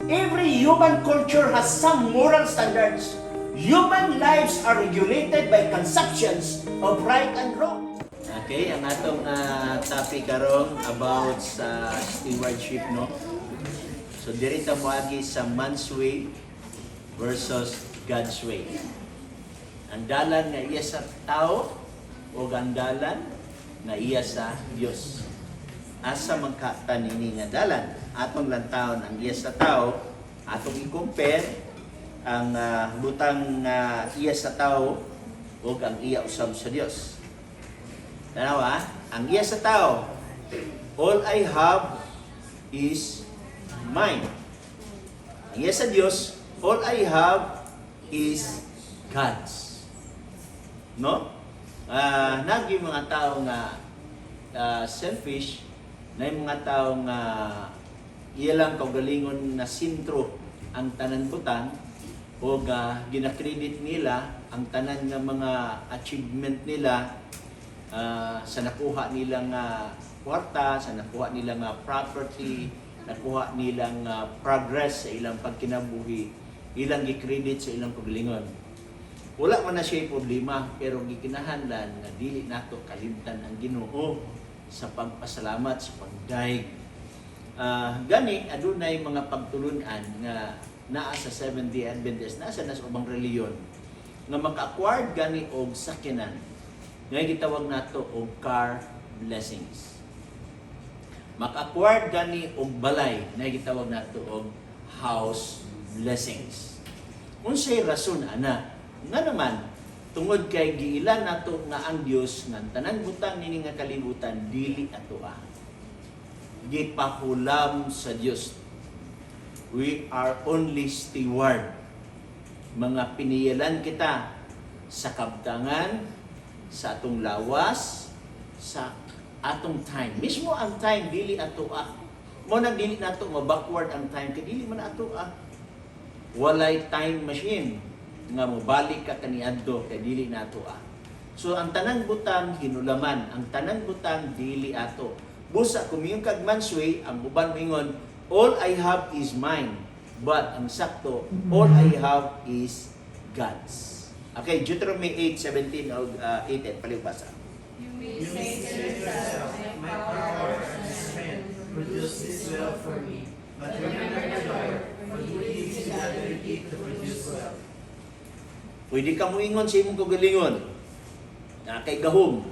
Every human culture has some moral standards. Human lives are regulated by conceptions of right and wrong. Okay, ang atong topic karong about sa stewardship, no? So diri ta moagi sa man's way versus God's way. Ang dalan nga iya sa tao o ang dalan nga iya sa Dios. Asa magkatan ini nga dalan? Atong lantawon ang iya sa tao, atong i-compare ang butang iya sa tao o ang iya usab sa Dios. Tanawa, ang iya sa tao, all I have is mine. Ang iya sa Dios, all I have is God's. No? Nagi mga tao nga selfish, na yung mga tao nga iyalang kaugalingon na sintro ang tanan butang o ginakredit nila ang tanan nga mga achievement nila sa nakuha nilang kwarta, sa nakuha nilang property, nakuha nilang progress sa ilang pagkinabuhi, ilang gikredit sa ilang kaugalingon. Wala man na siya problema, pero gikinahanglan nga dili nato kalimtan ang Ginoo sa pagpasalamat, sa pagdaig. Gani, adunay mga pagtulunan nga naa sa Seventh-day Adventist, nasa nas ubang reliyon, nga maka-acquired gani og sakyanan, nga gitawag nato og car blessings. Maka-acquired gani og balay, nga gitawag nato og house blessings. Unsay rason ana? Nga naman, tungod kay giilan nato nga ang Dios nga tanan butang nini nga kalibutan dili atoa. Gipahulam sa Dios. We are only steward. Mga piniyalan kita sa kabtangan, sa atong lawas, sa atong time. Mismo ang time dili atoa. Mo nang dili nato ma-backward ang time kay dili man atoa. Walay time machine nga mobalik ka kaniadto kay dili nato So ang tanang butang hinulaman, ang tanang butang dili ato. Busa kumiyong kag man's way, ang uban moingon, all I have is mine. But ang sakto, all I have is God's. Okay, Deuteronomy 8:17 o 8 palibasa. You may say to yourself, my power and strength produce this wealth for me. But remember the Lord, for He gives you the ability to produce wealth. Pwede ka mo ingon sa imong kagalingon, na kay gahom,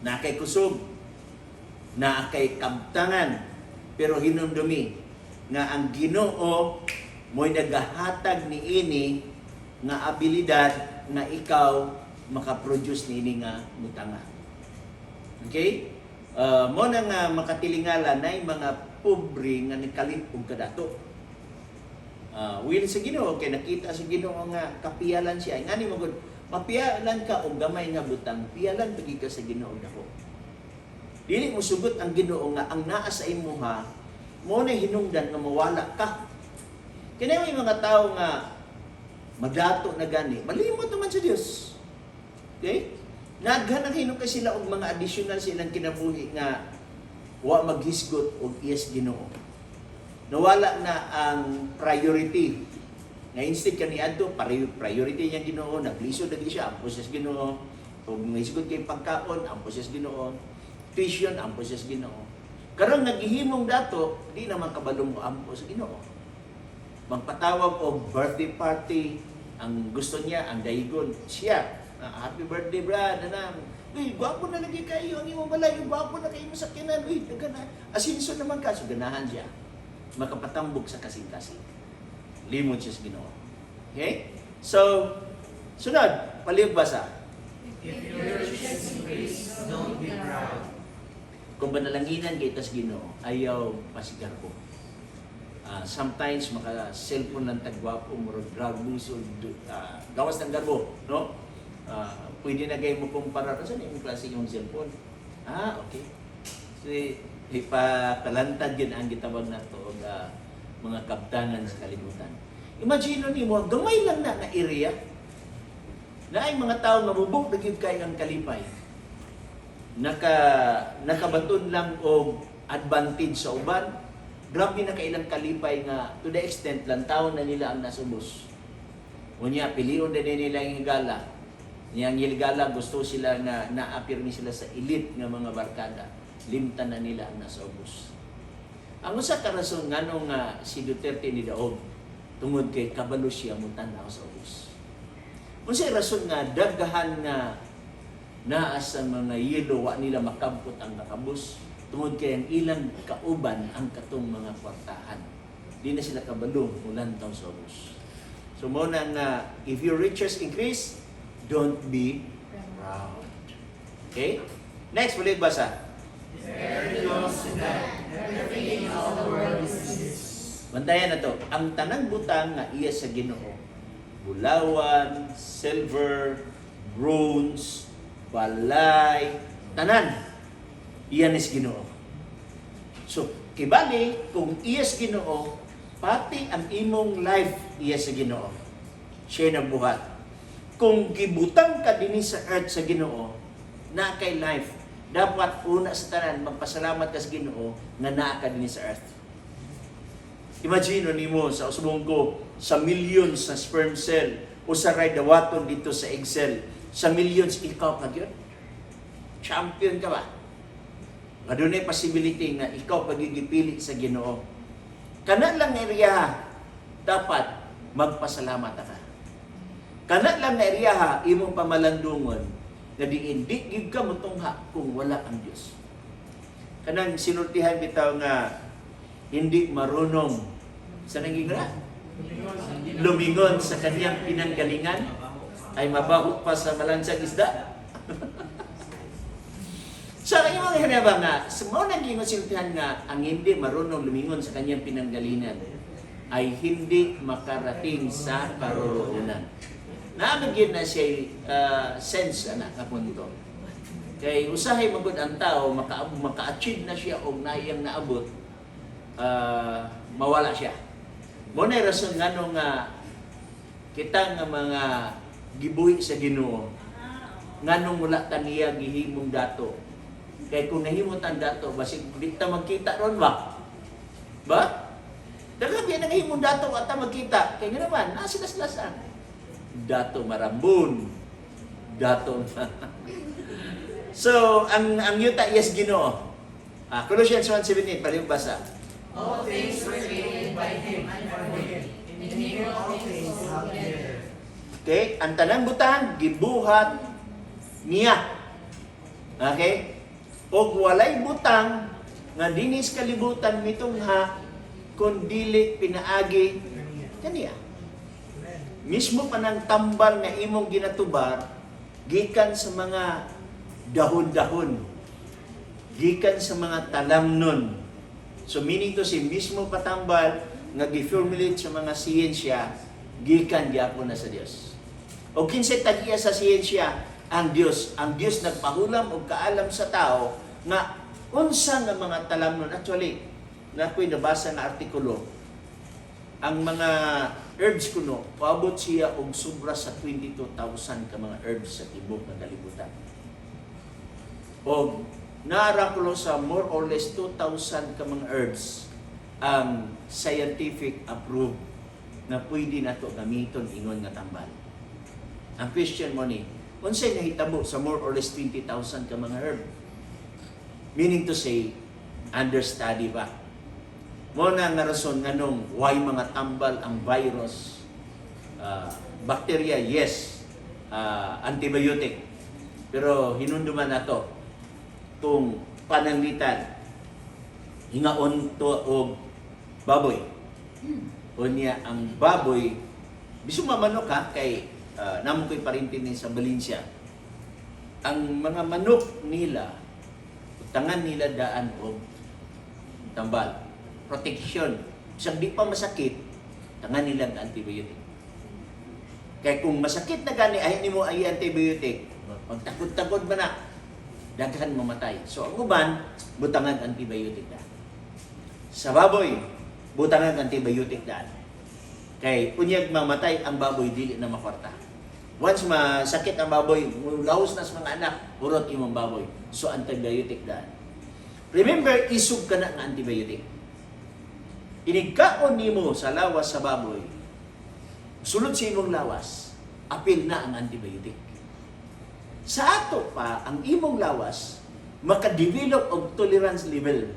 na kay kusog, na kay kabtangan, pero hinumdumi nga ang Ginoo mo'y nagahatag ni ini nga abilidad na ikaw makaproduce ni ini nga butanga. Okay? Mo na nga makatilingala na mga pobre nga nikalit og kadato. Will sa Ginoo kay nakita sa Ginoo nga kapiyalan siya. Ngani mo gud mapiyalan ka og gamay nga butang, piyalan pagi ka sa Ginoo dako. Dili mo sugot ang Ginoo nga ang naa sa imuha mo na hinungdan nga mawala ka. Kini may mga tao nga madato na gani, malimot naman sa Dios. Okay? Naghanang hinungkay sila og mga additional silang kinabuhi nga wa maghisgot og iyas Ginoo. Nawala na ang priority. Nga instead kaniadto priority niya Ginoo, naglisod lagi siya ang proses Ginoo. Kung mahisgot kay pagkaon, ang proses Ginoo. Tuition, ang proses Ginoo. Karong naghihimong dato, di naman kabalo mo ampo sa Ginoo. Magpatawag og birthday party, ang gusto niya, ang daigon siya. Happy birthday, brad, anam. Uy, gwapo na lagi kayo, ang imo balay, gwapo na kayo masakyanan. Uy, nagana. Asinso naman ka, so ganahan siya. Makapatambok sa kasing-kasing. Limod siya sa Ginoo. Okay? So, sunod, palibasa. If your riches increase, don't be proud. Kung banalanginan kay tas Ginoo, ayaw pasigarbo. Sometimes maka-cellphone lang tagwapo, murag drug buso, gawas ng garbo, no? Pwede na kayo mo kumpara. Saan yung klase yung cellphone? Okay. So, ipatalantad yun ang gitawag na ito mga kabtangan sa kalibutan. Imagine mo, gamay lang na area na ay mga tao nga mubog na gyud kay ang kalipay. Nakabaton lang og advantage sa uban, Grabe na kailang kalipay nga to the extent lantaw na nila ang nasubos. Unya pilion din nila yung higala. Yang higala gusto sila na naapirmi sila sa elite nga mga barkada. Limtan na nila ang nasubos. Ang usa ka rason nganong si Duterte ni daog tungod kay kabalo siya mutan-aw sa ubos. Unsay rason nga daghan nga naa sa mga yelo wa nila makampot ang nakabus tungod kay ang ilang kauban ang katong mga kwartahan. Di na sila kabalo mulantaw sa ubos. So mo na nga if your riches increase, don't be proud. Okay? Next, ulit basa. Bantayan na to. Ang tanang butang nga iya sa Ginoo, bulawan, silver, bronze, balay, tanan, iyan is Ginoo. So, kibali, kung iya sa Ginoo, pati ang imong life iya sa Ginoo. Siya nagbuhat. Kung gibutang ka din sa earth sa Ginoo, na kay life, dapat una sa tanan magpasalamat ka sa Ginoo nga naa ka din sa earth. Imagine nimo sa usbong ko sa millions sa sperm cell o sa dawaton dito sa egg cell, sa millions ikaw ka gyud. Champion ka ba? Adunay possibility nga ikaw pagigipili sa Ginoo. Kana lang area dapat magpasalamat ka. Kana lang area imong pamalandungon na di gid ka motungha kung wala ang Dios. Kanang sinultihan bitaw nga hindi marunong sa nangingra. Lumingon sa kanyang pinanggalingan ay mabaho pa sa malansang isda. So, yung mga hinabang nga, sa mga naging sinultihan nga ang hindi marunong lumingon sa kanyang pinanggalingan ay hindi makarating sa karoroonan. Naamagin na siya sense anak na punto. Kay usahay magud ang tao maka-achieve na siya og naiyang naabot, mawala siya. Mo na rason nganong kita nga mga gibuhi sa Ginoo nganong wala ta niya gihimong dato. Kay kung nahimot ang dato basig di ta magkita ron ba? Ba? Daghang biya nagahimong dato at ta magkita. Kay nga naman nasilas-lasan. Dato marambun, dato. So, ang yuta yes Ginoo. Colossians 1:17 palihog basa. All things were created by Him and for Him. In Him all things held together. Okay, ang tanang butang gibuhat niya. Okay? Og walay butang nga dinis kalibutan mitungha kun dili pinaagi kaniya. Mismo pa ng tambal na imong ginatubar, gikan sa mga dahon-dahon, gikan sa mga talamnon. So meaning to si mismo patambal nga gi-formulate sa mga siyensya, gikan gyapon na sa Dios. O kinsay tag-iya sa siyensya, ang Dios nagpahulam og kaalam sa tao nga unsa nga mga talamnon. Actually, nakoy nabasa na artikulo, ang mga herbs kuno, paabot siya og sobra sa 22,000 ka mga herbs sa tibok ng kalibutan. O naarakulo sa more or less 2,000 ka mga herbs ang scientific approved na pwede nato gamiton ingon nga tambal. Ang question mo ni, unsay nahitabo sa more or less 20,000 ka mga herb? Meaning to say, understudy ba? Mo na nga rason nganong why mga tambal ang virus, bacteria, yes, antibiotic. Pero hinunduman nato kung pananglitan, hingaon to og baboy. Unya ang baboy, biso mamanok ha, kay namo ko'y parintin sa Valencia. Ang mga manok nila, tangan nila daan og tambal. Protection. Isang di pa masakit, tangan nila ang antibiotic. Kaya kung masakit na gani, ay ni mo ay antibiotic, magtakod-takod ba na, daghan mamatay. So ang uban, butangan antibiotic na. Sa baboy, butangan antibiotic na. Kay unyag mamatay ang baboy, dili na makwarta. Once masakit ang baboy, lahos na sa mga anak, urot imong baboy. So antibiotic na. Remember, isog ka na ng antibiotic. inigkaon nimo sa lawas sa baboy, sulod sa imong lawas, apil na ang antibiotic. Sa ato pa, ang imong lawas, makadevelop og tolerance level.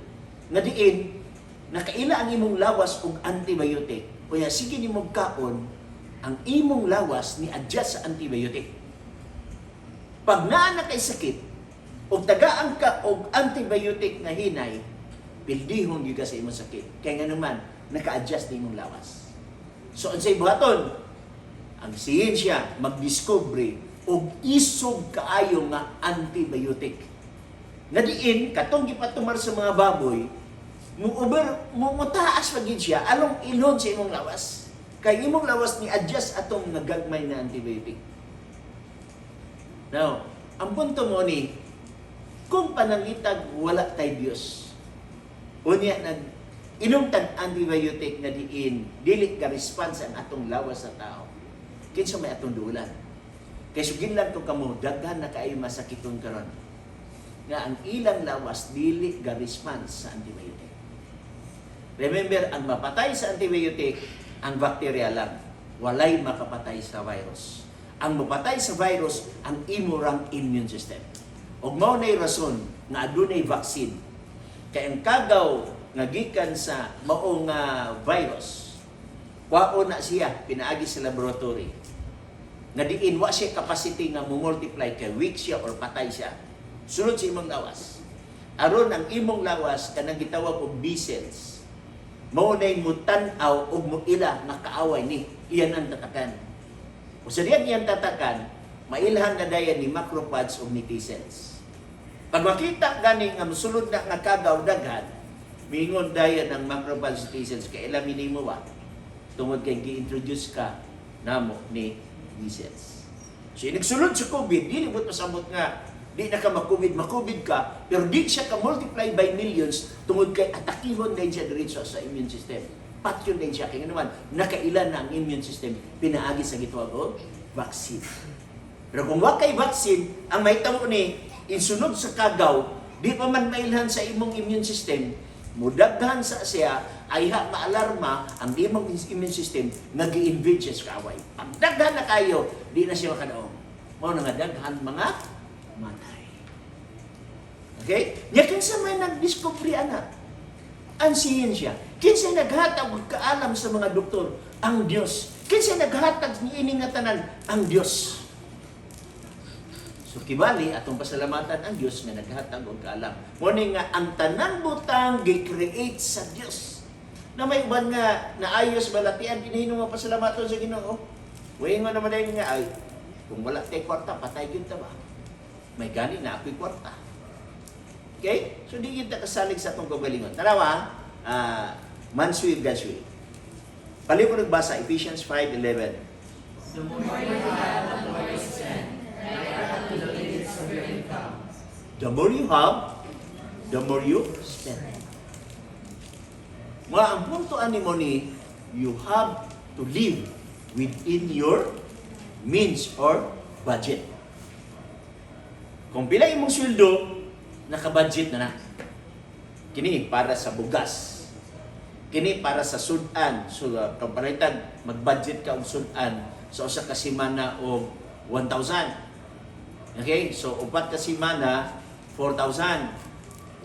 Nga diin, nakaila ang imong lawas og antibiotic. Kaya sige nimong kaon, ang imong lawas ni adjust sa antibiotic. Pag naa na kay sakit, og tagaan ka og antibiotic nga hinay, pildihon gyud ka sa imong sakit. Kaya nga naman, naka-adjust ni imong lawas. So, unsay buhaton? Ang siyensya magdiscovery og isog kaayo nga antibiotic. Na diin, katong gipatumar sa mga baboy, mutaas pa gid siya along ilon sa imong lawas. Kay imong lawas ni adjust atong nagagmay na antibiotic. Now, ang punto mo ni, kung panangitag wala tay Dios, unya inom tag antibiotic na diin, dili ka response ang atong lawas sa tao. Kinsa may atong dulan. Kay sugin lang to kamo, daghan na kaayo masakiton karon. Nga ang ilang lawas dili ga response sa antibiotic. Remember, ang mapatay sa antibiotic, ang bacteria lang. Walay makapatay sa virus. Ang mapatay sa virus, ang imurang immune system. Og mao nay rason nga adunay vaccine. Kay ang kagaw nga gikan sa maong virus, wao na siya pinaagi sa laboratory. Nga diin wa siya capacity nga mo-multiply kay weak siya or patay siya. Sunod sa imong lawas. Aron ang imong lawas kanang gitawag og B cells. Mao nay mutan-aw og muila nga kaaway ni iyan ang tatakan. O sa diyan iyang tatakan, mailhan na dayan ni macrophages o ni T cells. Pag makita gani nga mosulod na nga kagaw daghan, mingon dayan ang macrophages T cells kay ilamin nimo wa tungod kay gi-introduce ka namo ni B cells. So nagsulod sa COVID, dili mo pasabot nga di na ka ma-COVID ka, pero di siya ka multiply by millions tungod kay atakihon din siya diretso sa immune system. Patyon din siya kaya naman nakailan na ang immune system pinaagi sa gitawag og vaccine. Pero kung wa kay vaccine, ang mahitabo ni insunod sa kagaw, di pa man mailhan sa imong immune system, mudaghan sa siya ay maalarma ang imong immune system nag-i-invade siya sa kaaway. Pag daghan na kayo, di na siya makadaog. Mao na nga daghan mga matay. Okay? Nya kinsa may nag-discovery ana? Ang siyensya. Kinsa naghatag og kaalam sa mga doktor? Ang Dios. Kinsa naghatag niini nga tanan? Ang Dios. So kibali atong pasalamatan ang Dios nga naghatag og kaalam. Muni nga ang tanan butang gi-create sa Dios. Na may uban nga naayos balatian kinahimo nga pasalamaton sa Ginoo. Way nga naman nga ay kung wala tay kwarta patay gyud ta ba? May gani na ako'y kwarta. Okay? So, di kita kasalig sa itong kagalingon. Tarawa, Mansui, God's will. Pali ko nagbasa, Ephesians 5:11. The more you have, the more you spend. Add to the limits of your income. The more you have, the more you spend. Mga ang puntoan ni mo ni, you have to live within your means or budget. Kung pila imong sweldo, naka-budget na na. Kini para sa bugas. Kini para sa sudan. So, kapalitan, mag-budget ka og sudan sa usa ka semana og 1,000. Okay? So, upat ka semana, 4,000.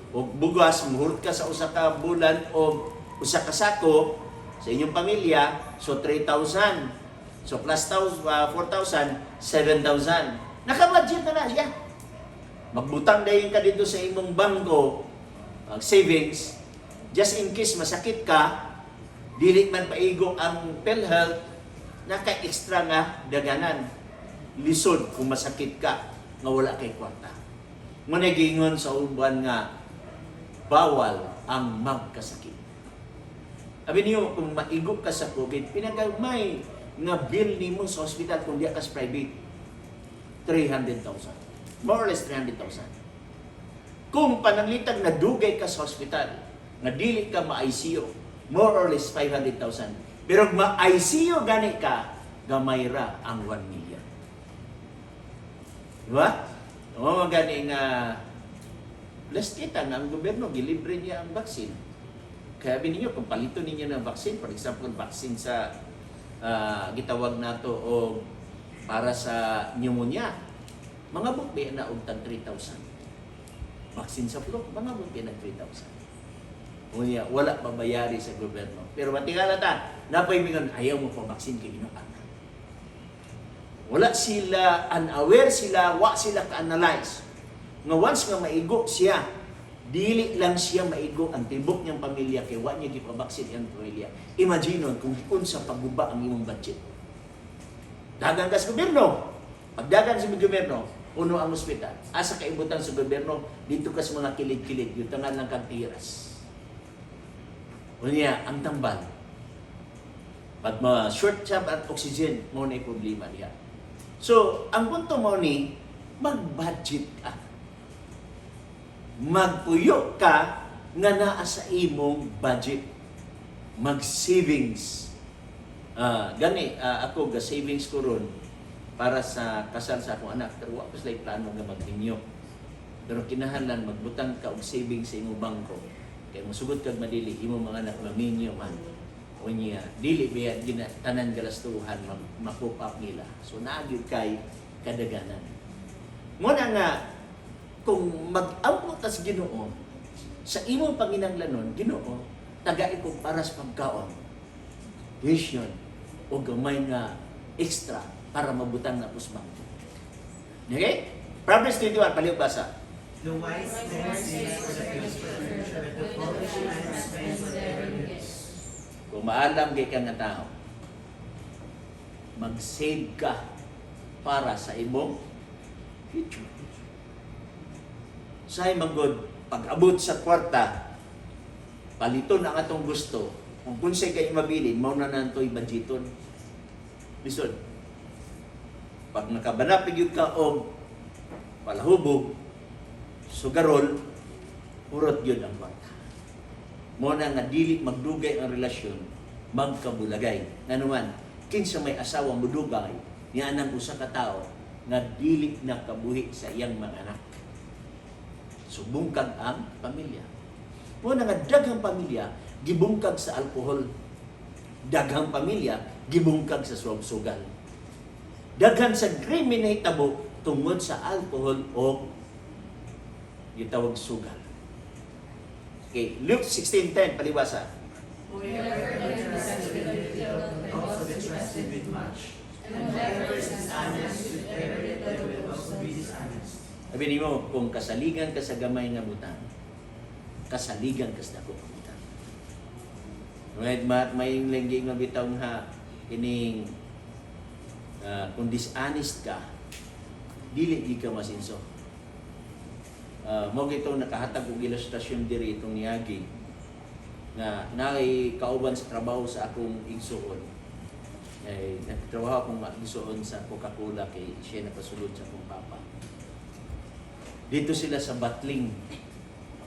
Og bugas, muhurot ka sa usa ka bulan og usa ka sako sa inyong pamilya, so 3,000. So, plus 4,000, 7,000. Naka-budget na na siya. Magbutang dayon ka dito sa imong bangko, savings, just in case masakit ka, dili man paigong ang PhilHealth, naka-extra nga daganan. Lisod kung masakit ka, nga wala kay kwarta. Managingon sa uban nga, bawal ang magkasakit. Abi niyo, kung maigok ka sa COVID, pinagagmay nga bill nimo sa hospital kung di ka sa private, 300,000. More or less 300,000. Kung pananglitag na dugay ka sa hospital, na dili ka ma-ICU, more or less 500,000. Pero ma-ICU gani ka, gamay ra ang 1 million. Diba? O gani nga, last kita na ang gobyerno, gilibre niya ang vaccine. Kaya ninyo, kung palito ninyo ng vaccine, for example, vaccine sa gitawag nato o para sa pneumonia, mga bukbi na og tag 3,000. Vaccine sa flu, mga bukbi na 3,000. Unya, wala pabayari sa gobyerno. Pero matingala ta, napay mingon, ayaw mo pa vaccine kay Ginoo. Wala sila unaware sila, wa sila ka-analyze. Nga once nga maigo siya, dili lang siya maigo ang tibok niyang pamilya kay wa niya gipabaksin ang pamilya. Imagine kung unsa pagguba ang imong budget. Dagan ka sa gobyerno. Pag dagan sa gobyerno, uno ang ospital. Asa ka ibutan sa gobyerno, dito ka sa mga kilid-kilid, yung tangan ng kagtiras. Unya, ang tambal. Pag ma-short siya at oxygen, mo na problema niya. So, ang punto mo ni, mag-budget ka. Magpuyo ka nga naa sa imong budget. Mag-savings. Ako ga savings ko ron para sa kasal sa akong anak. Pero wala ko sila plano nga mag-inyo. Pero kinahanglan magbutang ka og savings sa imong bangko. Kaya masugod kag madili, imong mga anak maminyo man. O niya, dili biya tanan galastuhan ma-pop up nila. So naagid kay kadaganan. Muna nga, kung mag-ampo ta sa Ginoo, sa imong panginahanglanon, Ginoo, tagay ko para sa pagkaon. Vision o gamay nga extra para mabutang na pusbang. Okay? Proverbs 21, palibasa. The wise man saves for the future, but the foolish man spends whatever he gets. Kung maalam kay ka nga tao, mag-save ka para sa imong future. Say manggod, pag-abot sa kwarta, paliton ang atong gusto. Kung kunsay kayo mabilin, mauna na ito'y budgeton. Listen, pag nakabanapig yung ka o palahubog, sugarol, urot yun ang kwarta. Muna nga dili magdugay ang relasyon, magkabulagay. Nga naman, kinsa may asawang mudugay, niya nang usa ka tao, nga dili nakabuhi sa iyang mga anak. So, bungkag ang pamilya. Muna nga, daghang pamilya, gibungkag sa alkohol. Daghang pamilya, gibungkag sa sugal. Daghan sa krimen na hitabo tungod sa alkohol o gitawag sugal. Okay, Luke 16:10, palibasa. Whoever entrusted with little will also be trusted with much. And whoever is dishonest with very little will also be dishonest. Sabi mo, kung kasaligan ka sa gamay nga butang, kasaligan ka sa dako nga butang. May lingging nga bitaw nga kining kung dishonest ka, dili di ka masinso. Mo gito nakahatag og ilustrasyon diri itong niagi na naay kauban sa trabaho sa akong igsuon. Nagtrabaho akong igsuon sa Coca-Cola kay siya napasulod sa akong papa. Dito sila sa Batling.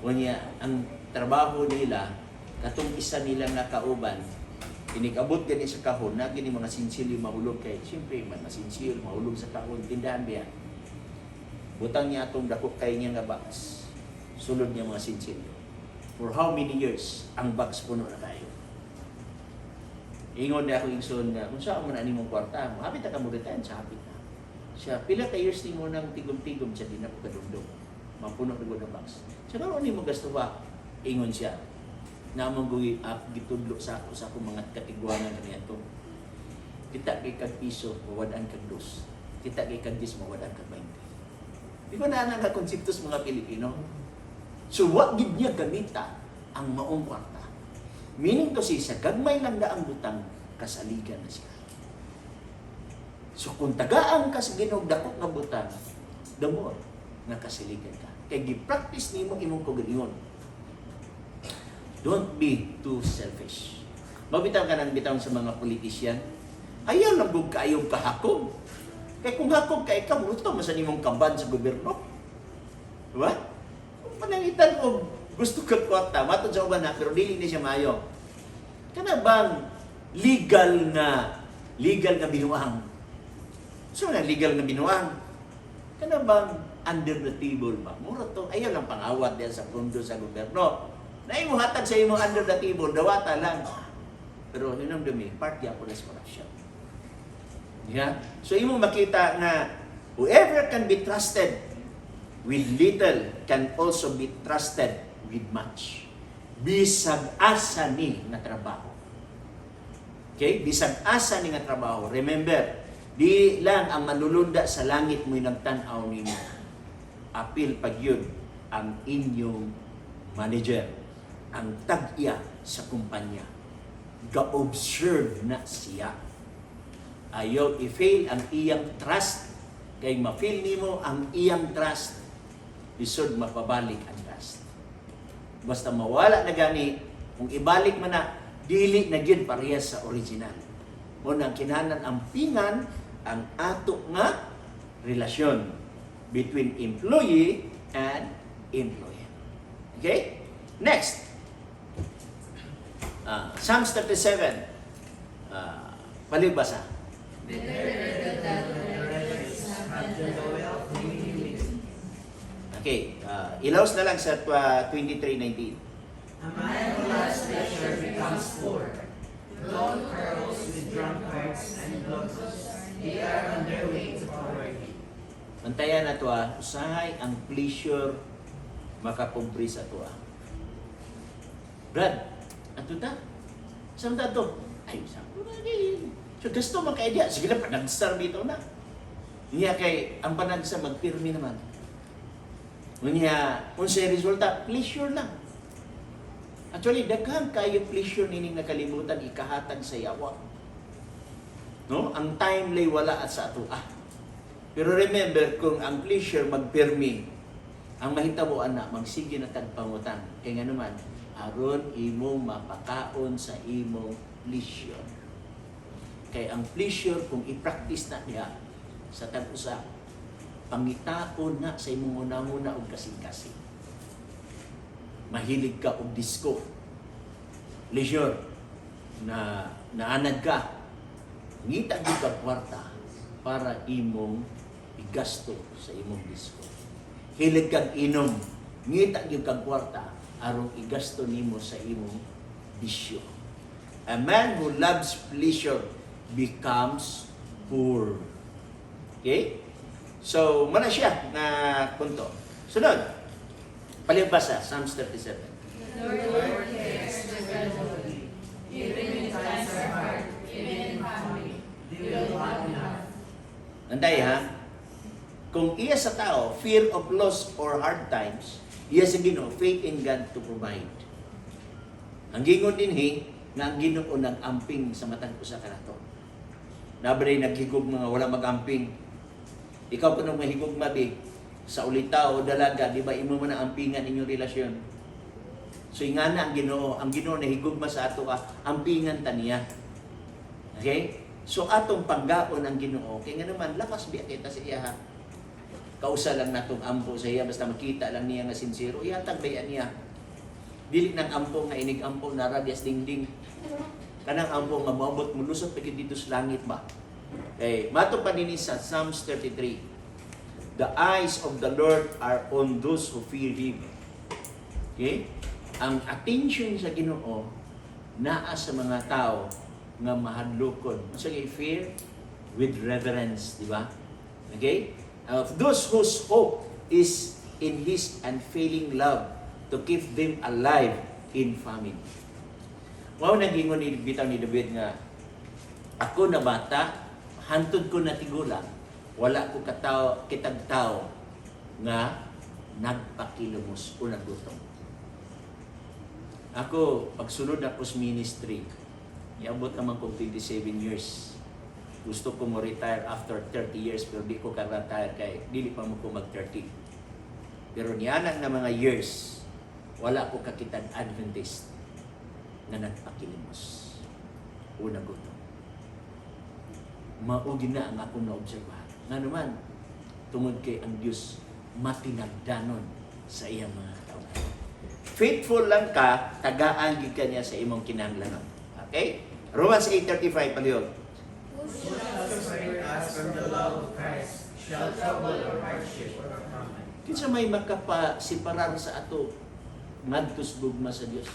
Unya, ang trabaho nila, katong isa nila nga kauban, inikabot gani sa kahon, na gini mga sinsilyo mahulog kay, siyempre, masinsilyo, mahulog sa kahon, tindahan biya. Butang niya itong dako kay niya nga box. Sulod niya mga sinsilyo. For how many years, ang box puno na tayo. Ingon na ako yung son nga, kung saan mo na mong kwarta, hapit na ka mo retire, sa hapit na. Siya, pila ka years ni mo nang tigom-tigom siya, din ako kadundong. Mapuno na ng box. Siya, ano ni mo gasto ba? Ingon siya. Namang guwi up, gitudlo sa akong mga katigwangan na niya ito. Kita kay kag piso, mawadaan kag dos. Kita kay kag 10, mawadaan kag 20. Di ba na nga konseptos mga Pilipino? So, wag gid niya gamita ang maong kwarta. Meaning to say, sa gagmay lang na ang butang, kasaligan na siya. So, kung tagaan ka sa ginugdakot nga butang, the more nga kasaligan ka. Kaya gi-practice nimo imong kagalingon. Don't be too selfish. Mabitaw ka ng bitaw sa mga politisyan, ayaw lang bug kayong kahakog. Kaya kung hakog ka, ikaw, ito masan imong kaban sa gobyerno. Diba? Kung panangitan o gusto ka kwarta, matod sa uban na, pero dili na siya maayo. Kana bang legal na binuang? So na legal na binuang? Kana bang under the table ba? Mura to, ayaw lang pangawat din sa pondo sa gobyerno. Na imo hatag sa imo under the table, dawata lang. Pero hinamdumi, part ya po na corruption. Yeah? So imo makita na whoever can be trusted with little can also be trusted with much. Bisag asa ni nga trabaho. Okay? Bisag asa ni nga trabaho. Remember, di lang ang manulunda sa langit mo'y nagtanaw ninyo. Apil pag yun ang inyong manager, ang tag-iya sa kumpanya. Ga-observe na siya. Ayaw i-fail ang iyang trust. Kay ma-fail nimo ang iyang trust, isod mapabalik ang trust. Basta mawala na gani, kung ibalik man na, dili na gyud parehas sa original. Muna kinahanglan ang pingan ang ato nga relasyon between employee and employer. Okay? Next. Psalms 37. Palibasa. Okay. Ilaws na lang sa 23:19. A man who loves pleasure becomes poor. Lone quarrels with drunkards and gluttons. They are on their way to poverty. Mantayan na to usahay ang pleasure makakumpri sa to Brad, ato ta? Saan ta to? Ay, saan ko na din. So, gusto mo ka-idea. Sige na, panag-star dito na. Niya kay, ang panagsa magpirmi naman. Niya, kung sa resulta, pleasure lang. Actually, daghang kayo pleasure nining nakalimutan, ikahatag sa yawa. No? Ang time lay wala at sa ato. Pero remember, kung ang pleasure magpirmi, ang mahitabuan na, magsige na tagpangutan. Kaya nga naman, aron imong mapakaon sa imong pleasure. Kaya ang pleasure, kung i-practice na niya sa tag-usa, pangitaon na sa imong una-una o kasing-kasing. Mahilig ka og disco, leisure, na naanad ka, ngita gyud ka kwarta para imong igasto sa imong disco. Hilig kag inom, ngita gyud kag kwarta aron igasto nimo sa imong bisyo. A man who loves pleasure becomes poor. Okay? So, mana siya na punto. Sunod, palibasa, Psalms 37. Lord cares generally, even when times are hard, even in family, they will want enough. Anday ha? Kung iya sa tao, fear of loss or hard times, iya sa Ginoo, faith in God to provide. Ang gingon dinhi, nga ang Ginoo nag-amping sa matag usa ka nato. Nabray naghigog mga wala mag-amping. Ikaw kuno mahigog mabi sa ulita o dalaga, di ba imo man ang ampingan inyong relasyon. So ingana ang Ginoo nahigugma sa ato ampingan ta niya. Okay? So atong paggaon ang Ginoo, kay nga naman lakas biya kita sa iya ha. Kausa lang natong ampo sa iya basta makita lang niya nga sincero, ihatag bayan niya. Dili nang ampo nga inig ampo na radyas dingding. Kanang ampo nga maabot mo lusot pagid dito sa langit ba. Okay, mato pa nini sa Psalms 33. The eyes of the Lord are on those who fear Him. Okay? Ang attention sa Ginoo naa sa mga tao nga mahadlokon. Sa fear with reverence, di ba? Okay? Of those whose hope is in His unfailing love to keep them alive in famine. Wow, nagingon ni bitaw ni David nga, ako na bata, hantod ko na tigulang, wala ko kitag tao nga nagpakilomos o naggutom. Ako, pagsunod ako sa ministry, iabot naman ko 27 years. Gusto ko mo retire after 30 years, pero di ko ka-retire kay dili pa mo ko mag-30. Pero niyanan na mga years, wala ko kakitag Adventist na nagpakilimos o nagutom. Maugi na ang ako na-obserbahan. Nga naman, tungod kay ang Diyos matinagdanon sa iyang mga tao. Faithful lang ka, tagaan gid ka niya sa imong kinahanglanon. Okay? Romans 8:35 palihog. Separate us from the love of Christ, shall trouble or hardship or famine. Kinsa may makapasiparar sa ato ngadtos gugma sa Dios.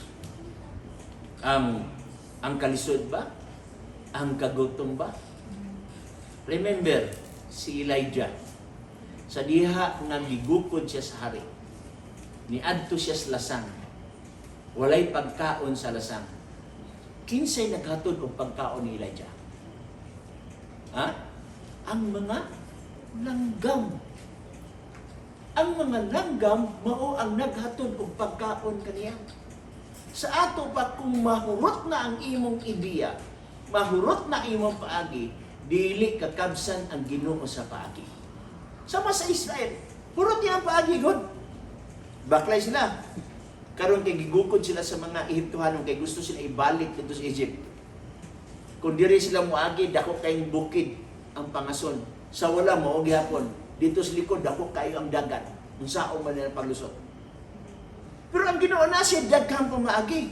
Ang kalisod ba? Ang kagutom ba? Remember, si Elijah, sa diha nga gigukod siya sa hari, niadto siya sa lasang, walay pagkaon sa lasang. Kinsay naghatod og pagkaon ni Elijah? Ha? Ang mga langgam. Ang mga langgam mao ang naghatod og pagkaon kaniya. Sa ato pa kung mahurot na ang imong ideya, mahurot na imong paagi, dili kakabsan ang Ginoo sa paagi. Sama sa Israel, hurot niya ang paagi god. Baklay sila. Karon kay gigukod sila sa mga Ehiptohanon kay gusto sila ibalik dito sa Egypt. Kung diri sila moagi, dako kayong bukid ang pangason. Sa wala mao gihapon. Dito sa likod dako kayo ang dagat. Unsaon man nila paglusot. Pero ang Ginoo na siya daghang pamaagi.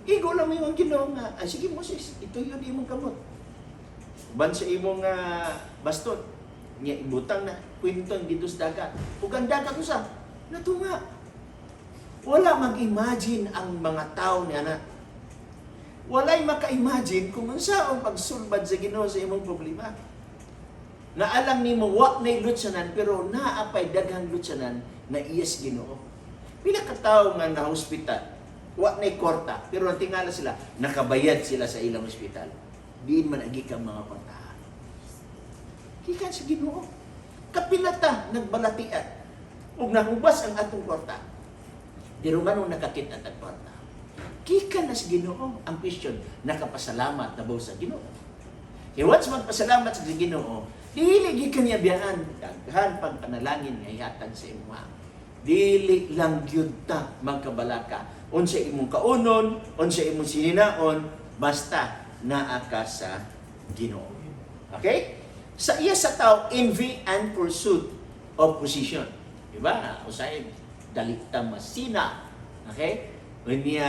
Igo lang mo yung Ginoo nga, ay sige Moses, ito yun imong kamot. Ban sa imong baston, niya ibutang na kwinton dito sa dagat. Ug ang dagat usa, natunga. Wala mag-imagine ang mga tao niya na. Wala'y maka-imagine kung unsaon pagsulbad sa Ginoo sa imong problema. Naalang nimo wa nay lutsanan pero naapay daghang lutsanan na iyas Ginoo. Pila ka tawo nga na hospital, wa nay kwarta pero tingala sila nakabayad sila sa ilang hospital. Diin man agi kang mga kwartahan. Gikan sa Ginoo. Kapilata nagbalatian ug nahubas ang atong kwarta. Pero manong nakakita at kwarta. Gikan na sa Ginoo ang question, nakapasalamat na ba sa Ginoo? Kaya once magpasalamat sa Ginoo, dili gikan niya biyaan, daghan pang panalangin nga ihatag sa imo. Dili lang gyud ta magkabalaka. Unsa imong kaunon, unsa imong sininaon, basta naa ka sa Ginoo. Okay? Sa iya sa tao, envy and pursuit of position. Diba? Usahay, dalita masina. Okay? When niya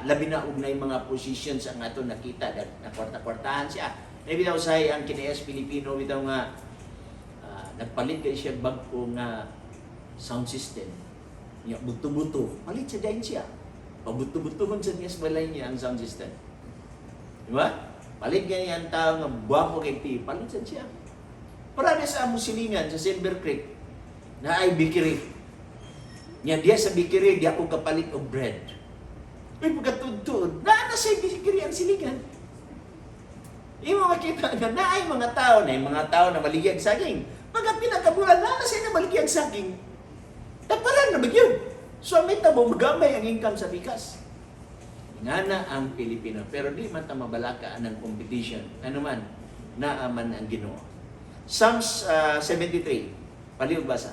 labi na ugnay mga positions ang ato nakita, na kwarta-kwartahan siya. Maybe daw usahay ang kinaes Pilipino, bitaw nga nagpalit kay siya bagko nga sound system. Niya buto-buto. Palit siya dahil siya. Pabuto-butohon sa niya sa balay niya ang sound system. Diba? Palit ganyan ang tao nga buwako kay P. Palit siya. Para sa musilingan sa Silver Creek na ay bikiri. Niya diya sa bikiri, di ako kapalit og bread. Uy, pagkatudtud, na sa bikiri ang silingan. Imo makita nga na ay mga tao na maligyan saging. Pagka pinakabulan na sa na maligyan saging. Taparan na magyud. So may tabo magamay ang income sa bigas. Nga na ang Pilipino. Pero di man ta mabalaka ng competition. Ano man, naaman ang Ginoo. Psalms 73. Palihog basa.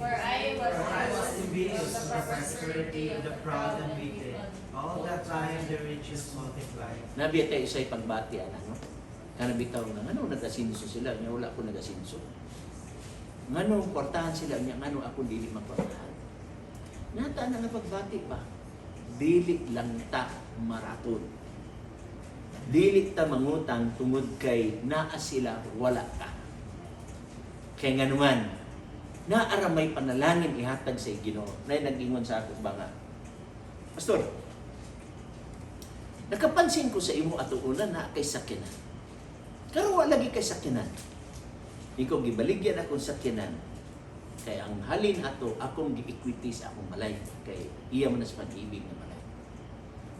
For I was envious of the prosperity of the proud and wicked. All that time the riches multiplied. Nabi tayo isa'y pagbati, ano? Kanabitaw na, ano nagasinso sila? Nga wala ako nagasinso. Ngano kwartahan sila niya, ngano ako dili makwartahan. Nata na nga pagbati pa. Dili lang ta maratod. Dili ta mangutang tungod kay naa sila wala ka. Kaya nga naman, naaramay panalangin ihatag sa Ginoo. Na nag-ingon sa ako ba nga, Pastor, nakapansin ko sa imo ato una na kay sakyanan. Pero wala lagi kay sakyanan. Ikaw gibaligyan akong sakyanan. Kay ang halin ato akong gi-equity sa akong balay. Kay iya man sa pag-ibig na balay.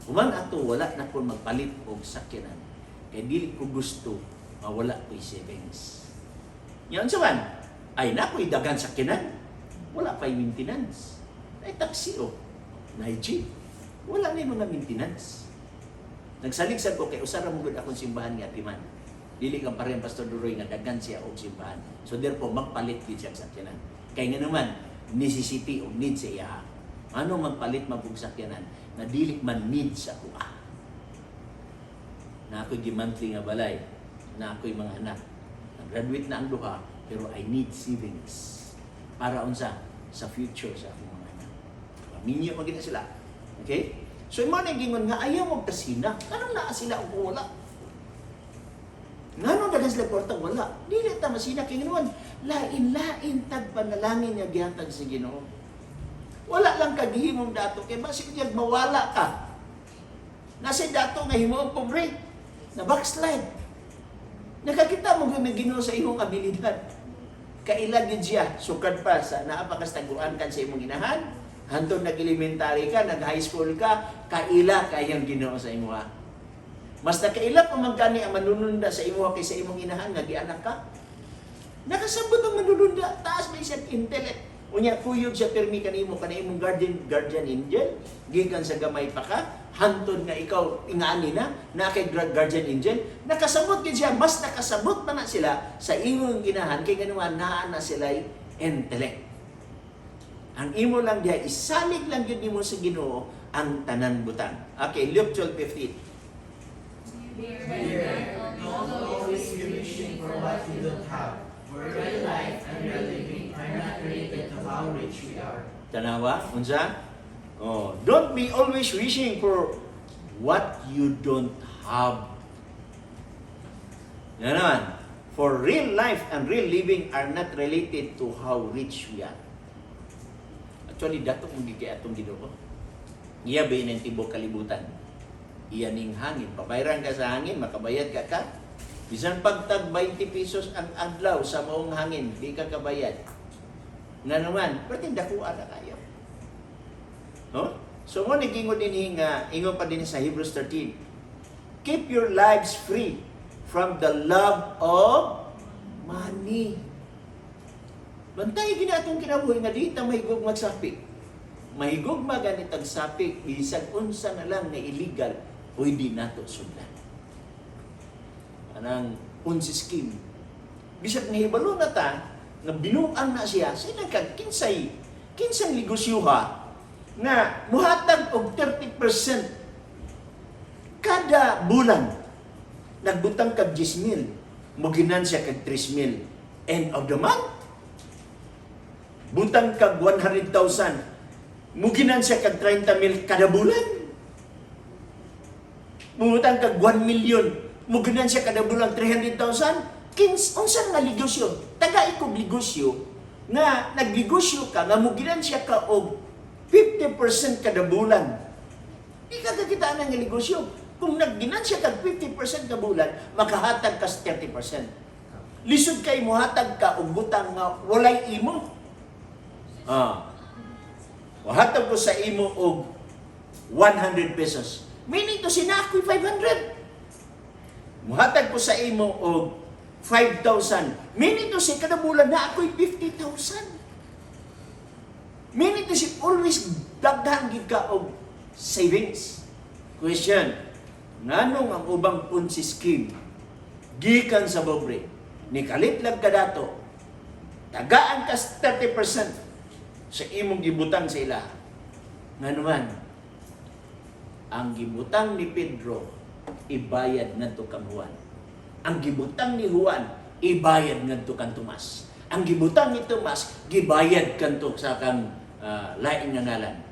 Human ato wala na ko magpalit og sakyanan. Kay dili ko gusto mawala ko'y savings. Yan sa man, ay nako'y dagan sakyanan. Wala pa'y maintenance. Ay taxi o. Nay jeep. Wala na yung mga maintenance. Nagsalig-sag ko kay usara mo gud akong simbahan nga timan. Dili kang pareho Pastor Duroy nga dagan siya og simbahan. So therefore magpalit gid siya sakyanan. Kay nga naman necessity o need sa iya. Ano magpalit magug sakyanan na dili man need sa kuha. Na ako'y monthly nga balay, na ako'y mga anak. Nag-graduate na ang duha, pero I need savings. Para unsa sa future sa akong mga anak. Minyo magina sila. Okay? So yung mga nagingon nga, ayaw mo kasina. Anong naa sila o wala? Nga nung dagan sila kwarta, wala. Dili ta masina. Kaya ganoon, lain-lain tag panalangin nga gihatag sa Ginoo. Wala lang kagihimong dato kay basig diyan mawala ka. Nasa dato nga himo ang pobre, na backslide. Nakakita mo nga Ginoo sa imong abilidad. Kaila gid siya sukad pa sa naapakastaguan kan sa imong inahan. Hantod nag-elementary ka, nag-high school ka, kaila kayang Ginoo sa imuha. Mas nakaila pa man gani ang manununda sa imuha kaysa imong inahan nga gianak ka. Nakasabot ang manununda, taas may siyang intellect. Unya kuyog siya permi kanimo imong guardian angel, gikan sa gamay pa ka, hantod nga ikaw ingani na kay guardian angel, nakasabot gid siya, mas nakasabot pa na sila sa imong inahan kay ganuan naa na sila intellect. Ang imo lang diha isalig lang gyud nimo sa Ginoo ang tanan butang. Okay, Luke 12:15. Dear, don't always be wishing for what you don't have. For real life and real living are not related to how rich we are. Tanawa, unsa? Oh, don't be always wishing for what you don't have. Yan naman. For real life and real living are not related to how rich we are. Actually, dato mong gigay atong Ginoo. Iya ba ng tibok kalibutan? Iya ning hangin. Pabayran ka sa hangin, makabayad ka ka. Bisan pagtag 20 pesos ang adlaw sa maong hangin, di ka kabayad. Nga naman, perting dakuan na kayo. No? So mo nagingod din nga, ingon pa din sa Hebrews 13. Keep your lives free from the love of money. Bantay gina atong kinabuhi nga di ta mahigog magsapik. Mahigog maganitag sapik, bisag unsa na lang na illegal, pwede nato sundan. Anang Ponzi scheme. Bisag nahibalo na ta, nga binuang na siya, sila kag kinsang negosyuha na muhatag og 30% kada bulan. Nagbutang kag 10,000, muginan siya kag 3,000. End of the month, butang kag 100,000, muginan siya kag 30,000 kada bulan. Mumutang kag 1 million, muginan siya kada bulan 300,000. Unsa nga negosyo? Taga ikog negosyo nga nagnegosyo ka nga muginan siya ka og 50% kada bulan. Di ka kakita nga negosyo. Kung nagginan siya kag 50% kada bulan, makahatag ka sa 30%. Lisod kay mo hatag ka og butang nga walay imo. Wahatag ko sa imo og 100 pesos. Meaning to sinakoy 500. Muhatag ko sa imo og 5,000. Meaning to si kada bulan na ako'y 50,000. Meaning to si always daghan gid ka og savings. Question, nganong ang ubang Ponzi scheme gikan sa pobre? Nikalit lang ka dato, tagaan ka 30% sa imong gibutang sa ila. Nga naman, ang gibutang ni Pedro, ibayad ngadto kang Juan. Ang gibutang ni Juan, ibayad ngadto kang Tomas. Ang gibutang ni Tomas, gibayad kanto sa kang lain nga ngalan.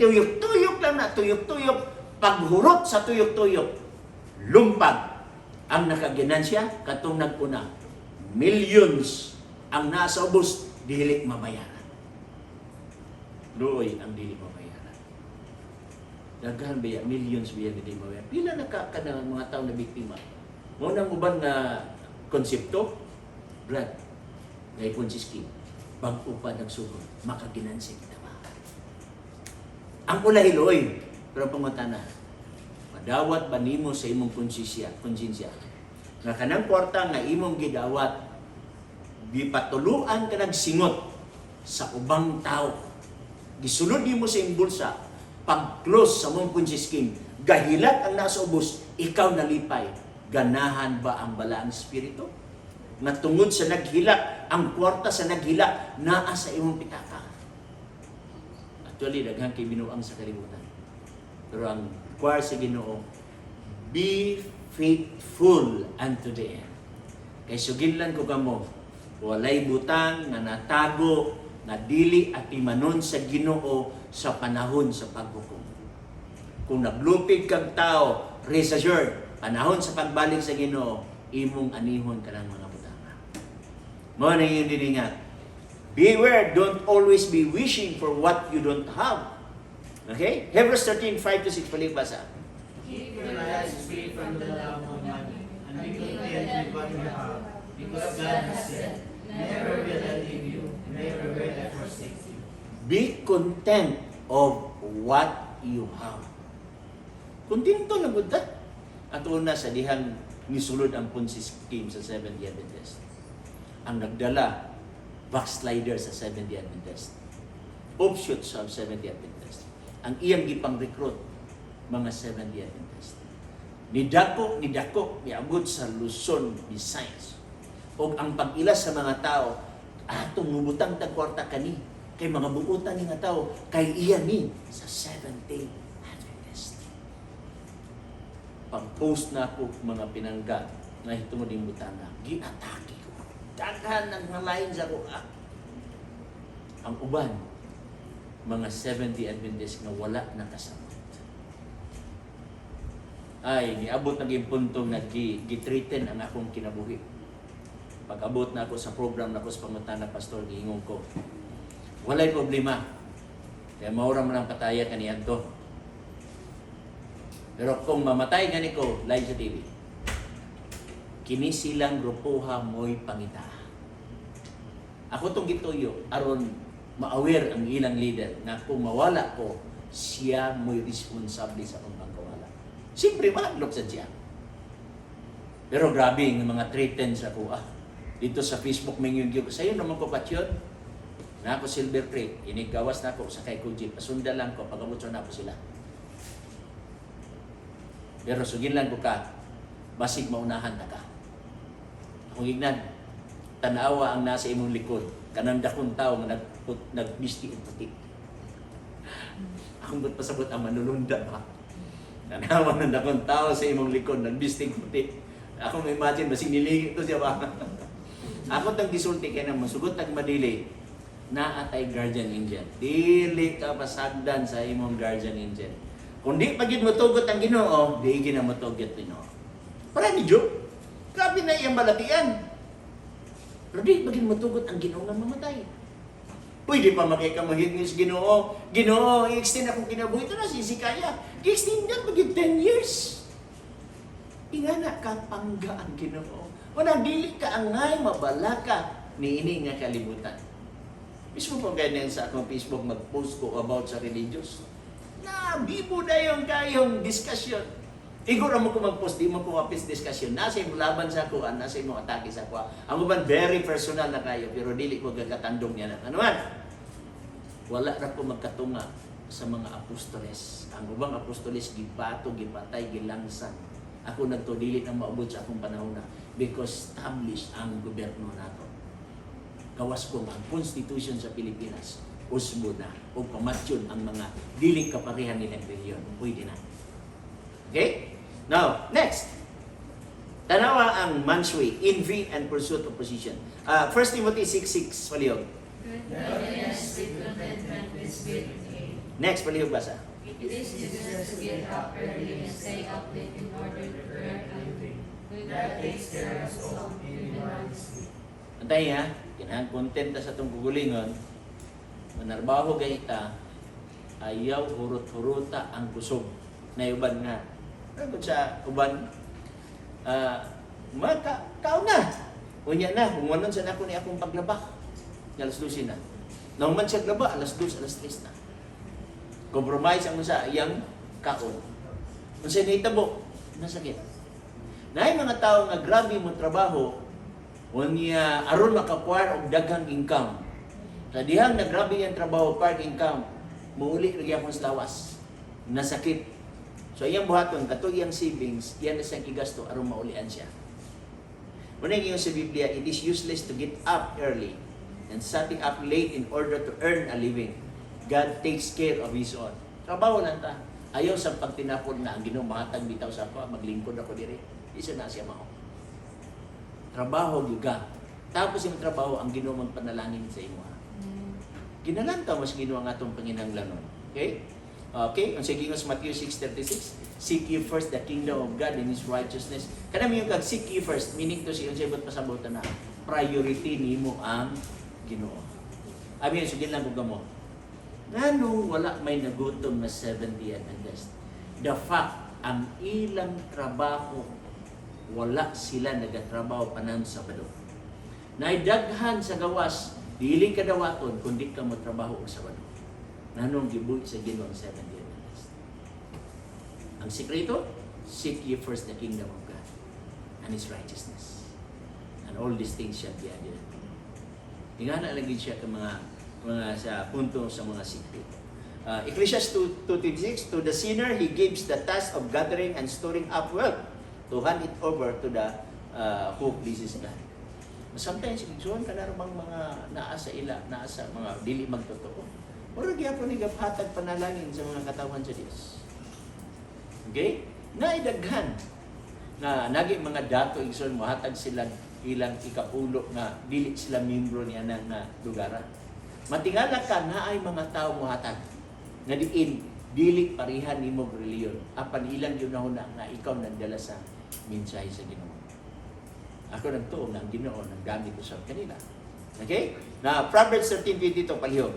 Tuyok-tuyok lang na, tuyok-tuyok, paghurot sa tuyok-tuyok, lumpag ang nakaginansya katong naguna. Millions ang nasa ubos, dili mabayaran. Luoy ang dili mabayaran. Daghan ba millions ba yan dili mabayaran? Pila na ka na mga tao na biktima? Munang uban na konsepto, Brad, ngay Ponzi scheme, pag-upa nagsugod, makaginansya kita ba? Ang ulahiloy, pero pangutana, madawat ba nimo sa imong konsensya? Nga kanang kwarta nga imong gidawat, gipatuluan ka nagsingot sa ubang tao. Gisulod nimo sa imong bulsa, pag-close sa mong Ponzi scheme, gahilat ang nasa ubos, ikaw nalipay. Ganahan ba ang balaang espiritu? Natungod sa naghilak, ang kwarta sa naghilak, naa sa imong pitaka. Actually, daghang kay binuang sa kalibutan. Pero ang kwar sa Ginoo, be faithful unto the end. Kay suginlan ko kamo, walay butang nga natago, nga dili at imanon sa Ginoo sa panahon sa paghukom. Kung naglupig kang tao, rest assured, panahon sa pagbalik sa Ginoo, imong anihon ka ng mga butanga. Mao na yung diningat. Beware, don't always be wishing for what you don't have. Okay? Hebrews 13, 5-6, balik basa. Keep your lives free from the love of money, and be content with what you have, because God has said, never will I leave you, never will I forsake you. Be content of what you have. Kontento na gud ta. At una sa dihang nisulod ang Ponzi scheme sa Seventh-day Adventist. Ang nagdala, backslider sa Seventh-day Adventist. Offshoots of Seventh-day Adventist. Ang iyang gipang recruit, mga Seventh-day Adventist. Nidako, niabot sa Luzon, Visayas. O ang pag-ilas sa mga tao, atong mubutang tagkwarta kani, kay mga buutan ni nga tao, kay iya ni sa Seventh-day Adventist. Pag-post na ako mga pinangga, na hitungod yung butanga, ginatake ko. Daghan ng ngalayin sa ko. Ang uban, mga Seventh-day Adventist na wala nakasama. Ay, niabot na yung puntong nag-treaten ang akong kinabuhi. Pag-abot na ako sa program na ako sa pangutana, Pastor, giingong ko, walay problema. Kaya maura mo ng pataya kaniyan to. Pero kung mamatay gani ko, live sa TV, kini silang grupuha mo'y pangita. Ako tong gituyo, aron ma-aware ang ilang leader na kung mawala ko, siya mo'y responsable sa akong pagkawala. Siyempre, mahaglok sa siya. Pero grabe ng mga threatens ako, dito sa Facebook may yung gyud. Sa'yo naman ko patyon. Na ako Silver Creek, inigawas na ako sa kay Kujip. Pasunda lang ko, pag-abutso na ako sila. Pero sugin lang ko ka, basig maunahan na ka. Akong ignan, tanawa ang nasa imong likod. Kanang dakong tao nga nagbisti ang puti. Akong ba't pasabot ang manulunda ba? Tanawa ng dakong tao sa imong likod, nagbisting puti. Ako may imagine, basig niligit to siya ba? Ako tang gisulti kaya nang masugot tag madili na atay guardian angel. Dili ka pasagdan sa imong guardian angel. Kung di pagid motugot ang Ginoo, di gina motugot Ginoo. Para ni Job, grabe na iyang balatian. Pero di pagid motugot ang Ginoo nga mamatay. Pwede pa makikamahignis Ginoo. Ginoo, i-extend akong kinabuhi. Ito na sisikaya. I-extend yan pagid 10 years. Ingana ka pangga ang Ginoo. Wala, dili ka angay, mabalaka ni ini nga kalibutan. Mismo po ganyan sa akong Facebook, mag-post ko about sa religious. Na, bibo na yung kayong discussion. Igor mo ko mag-post, di mo ko mapis discussion. Nasa yung laban sa ako, nasa yung atake sa ako. Ang uban, very personal na kayo, pero dili ko gagakatandong niya na. Ano man? Wala na ko magkatunga sa mga apostoles. Ang ubang apostoles, gibato, gipatay, gilangsan. Ako nagtudili ng maubot sa akong panahon na because established ang gobyerno nato. Gawas ko ang constitution sa Pilipinas, usbo na o pamatyon ang mga diling kaparehan nilang reliyon. Pwede na. Okay? Now, next. Tanawa ang man's way, envy and pursuit of position. 1 Timothy 6:6, palihog. Next, palihog basa. It is useless to get up early and stay up late in order to earn a living. That takes care of soul in honesty. Antay ha, kinahan content sa itong kugulingon, manarbaho gayita, ayaw hurot-huruta ang kusog. Na uban nga. Pero sa uban, kao na. Unya na, kung sa nako ni akong paglaba. Alas 12 na. Nang man siya glaba, alas 2, alas 3 na. Compromise ang sa iyang kaon. Kung sa naitabo, nasakit. Na mga tao nga grabe mo trabaho, unya aron makakuha og daghang income. Sa dihang nagrabe yung trabaho, part income, muuli lagi akong stawas. Nasakit. So iyang buhaton, kato iyang savings, iyan na siyang igasto aron maulian siya. Muna yung sa Biblia, it is useless to get up early and starting up late in order to earn a living. God takes care of His own. Trabaho lang ta. Ayaw sa pagtinapon na ang Ginoo mahatag bitaw sa ako, maglingkod ako diri. Isa na siya mao. Trabaho juga. Tapos yung trabaho ang Ginoo magpanalangin sa imo. Ginalanta mas Ginoo ang atong panginahanglanon. Okay? Okay, ang sige sa Matthew 6:36, seek ye first the kingdom of God and His righteousness. Kanami yung seek ye first, meaning to siya sabot pasabotan na priority nimo ang Ginoo. Abi, sige lang kung mo. Nganong wala may nagutom na 70 and less? The fact, ang ilang trabaho, wala sila nagatrabaho panan sa Sabado. Naidaghan sa gawas, dili ka dawaton kundi ka mo trabaho og Sabado. Nganong gibuhi sa Ginoo ang 70 and less? Ang sikreto, seek ye first the kingdom of God and His righteousness. And all these things shall be added unto you. Ingana lagi siya ka mga sa punto sa mga sikreto. Ecclesiastes 2:26, to the sinner he gives the task of gathering and storing up wealth to hand it over to the who pleases God. Sometimes igsoon ka na bang mga naa sa ila, naa sa mga dili magtotoo. Pero gyapon ni gaphatag panalangin sa mga katawan sa Dios. Okay? Naidaghan na nagi mga dato igsoon mohatag sila ilang ikapulo na dili sila membro niya na lugara. Matingala ka na ay mga tao mohatag nga diin dili parihan nimo reliyon apan ilang yun na nga ikaw nagdala sa mensahe sa Ginoo. Ako nagtuo ng Ginoo nang gamit ko sa kanila. Okay? Na Proverbs 13:22 palihog.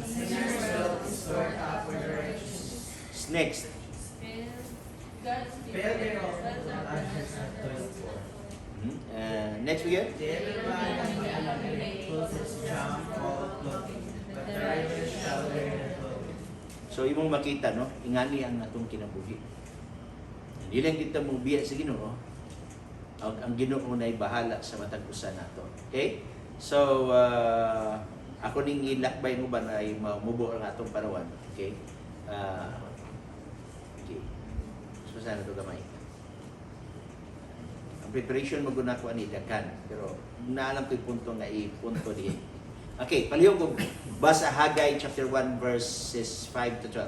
Sinner's wealth is stored up for the righteous. Next. God's Spare thereof the others have toiled for. Next we get. The everybody clothes down fall clothing, but the righteous shall wear the clothing. So imong makita no, ingani ang atong kinabuhi. Dili lang kita mong biya sa Ginoo. Ang Ginoo nay bahala sa matag usa nato. Okay? So ako ning ilakbay mo ba ay mamubo ang atong parawan. Okay? Okay. So sana to gamay. Ang preparation maguna ko ani dakan, pero naalam ko 'yung punto nga i-punto diin. Okay, palihog ko basa Haggai chapter 1 verses 5 to 12.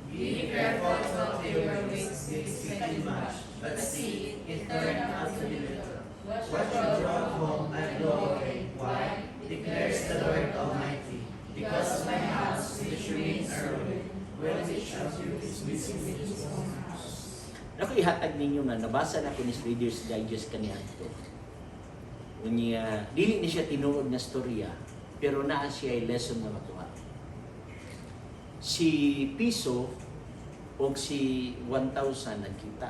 Be careful of your ways, expecting much, but see, it turned out to be little. What you brought home I glory. Why? Declares the Lord Almighty. Because of my house which remains a ruin, well which of you is missing his own house. Ako ihatag ninyo nga nabasa na ko ni Reader's Digest kaniadto. Unya dili ni siya tinuod na storya, pero naa siya ay lesson nga matuha. Si Piso o si 1,000 nagkita.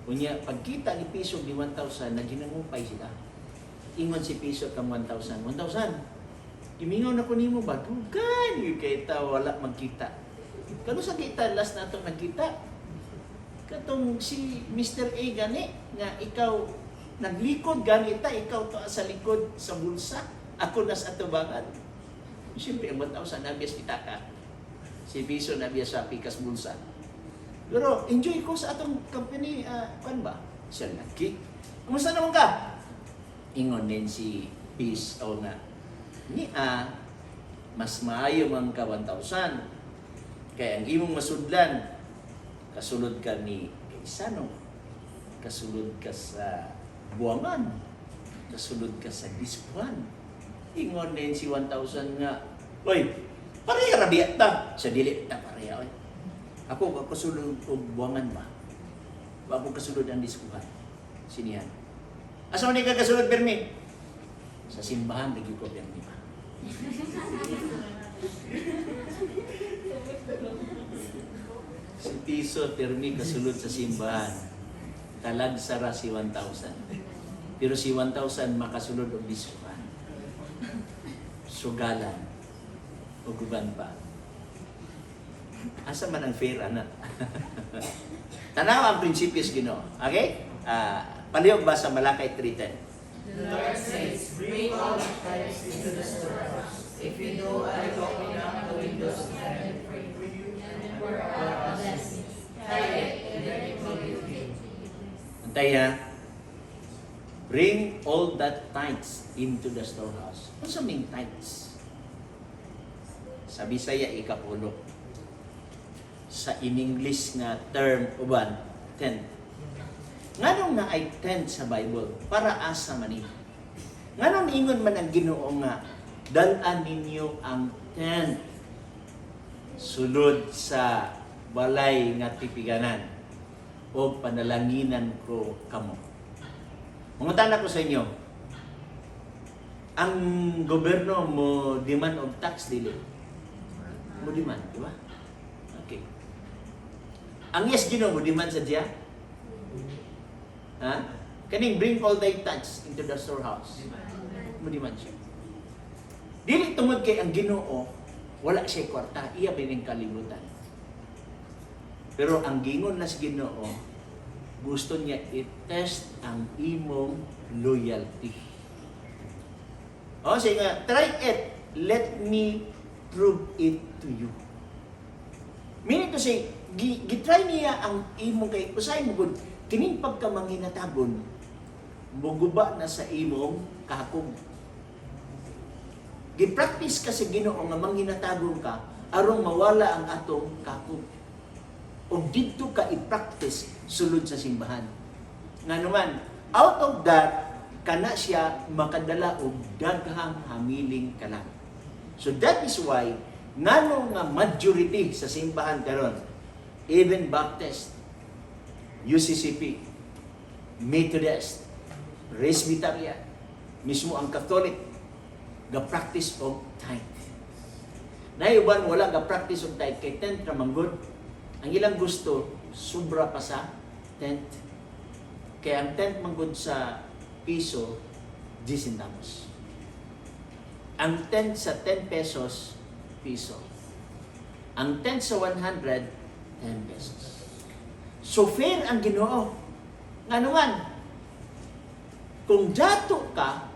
Unya pagkita ni Piso ni 1,000 naginangupay sila. Ingon si Piso kang 1,000. 1,000. Imingaw na ko nimo ba? Dugan yung kita wala magkita. Kano sa kita last na itong nagkita? Katong si Mr. A gani nga ikaw naglikod ganita, ikaw to sa likod sa bulsa. Ako nas atubangan. Siyempre, ang 1,000 nabias itaka. Si Piso nabias sa pikas bulsa. Pero enjoy ko sa atong company, kan ba? Siya laki. Kumusta naman ka? Ingon din si Piso nga. Mas maayo man ka 1,000. Kaya ang imong masudlan, kasulod ka ni Kaisano, kasulod ka sa buwangan, kasulod ka sa dispuan. Ingon din si 1,000 nga, oy, pareha rabiat ta. Sa dili ta pareha, oy. Ako kasulod og buwangan ba? Ako kasulod ang dispuan. Sinihan. Asa man ka kasulod permi? Sa simbahan lagi ko permi ba? Si Piso permi kasulod sa simbahan. Talag sara si 1,000. Pero si 1,000 makasulod og dispuan. Sugalan o guban pa. Asa man ang fair, anak? Tanaw ang prinsipyo sa Ginoo. Okay? Palihog ba sa Malakay 3:10? The Lord says, bring all the tithes into the storehouse. If you know I will open up the windows of heaven for you and pour out a blessing. Tithe it, and it will be filled. Antay ha? Bring all that tithes into the storehouse. Ano sa ming tithes? Sa Bisaya, ikapulo. Sa in-English nga term, uban, 10. Nganong na ay 10 sa Bible? Para asa man ito? Nganong ingon man ang Ginoo nga, dalan ninyo ang 10 sulod sa balay nga tipiganan o panalanginan ko kamo. Mangutan ko sa inyo, ang gobyerno mo demand og tax dili. Mo demand, di ba? Okay. Ang yes Ginoo mo demand sa diya? Ha? Kaning bring all thy tithes into the storehouse. Mo demand siya. Dili tungod kay ang Ginoo wala siya kwarta, iya bining kalibutan. Pero ang gingon na si Ginoo, gusto niya i-test ang imong loyalty. O, sige nga, try it. Let me prove it to you. Meaning to say, gitry niya ang imong kay usay mo gud kining pagkamanghinatagon muguba na sa imong kahakog. Gi-practice ka sa Ginoo nga manghinatagon ka aron mawala ang atong kahakog. O dito ka i-practice sulod sa simbahan. Nga naman, out of that, kana siya makadala og daghang hamiling kalang. So that is why ngano nga majority sa simbahan karon, even Baptist, UCCP, Methodist, Presbyterian, mismo ang Catholic, ga-practice of tithe. Naiuban wala ga-practice of tithe kay tent ra manggod. Ang ilang gusto sobra pa sa tent. Kaya ang tent manggod sa piso 10 centavos. Ang tent sa 10 pesos piso. Ang tent sa 100 10 pesos. So fair ang Ginoo. Nganuman, kung dato ka,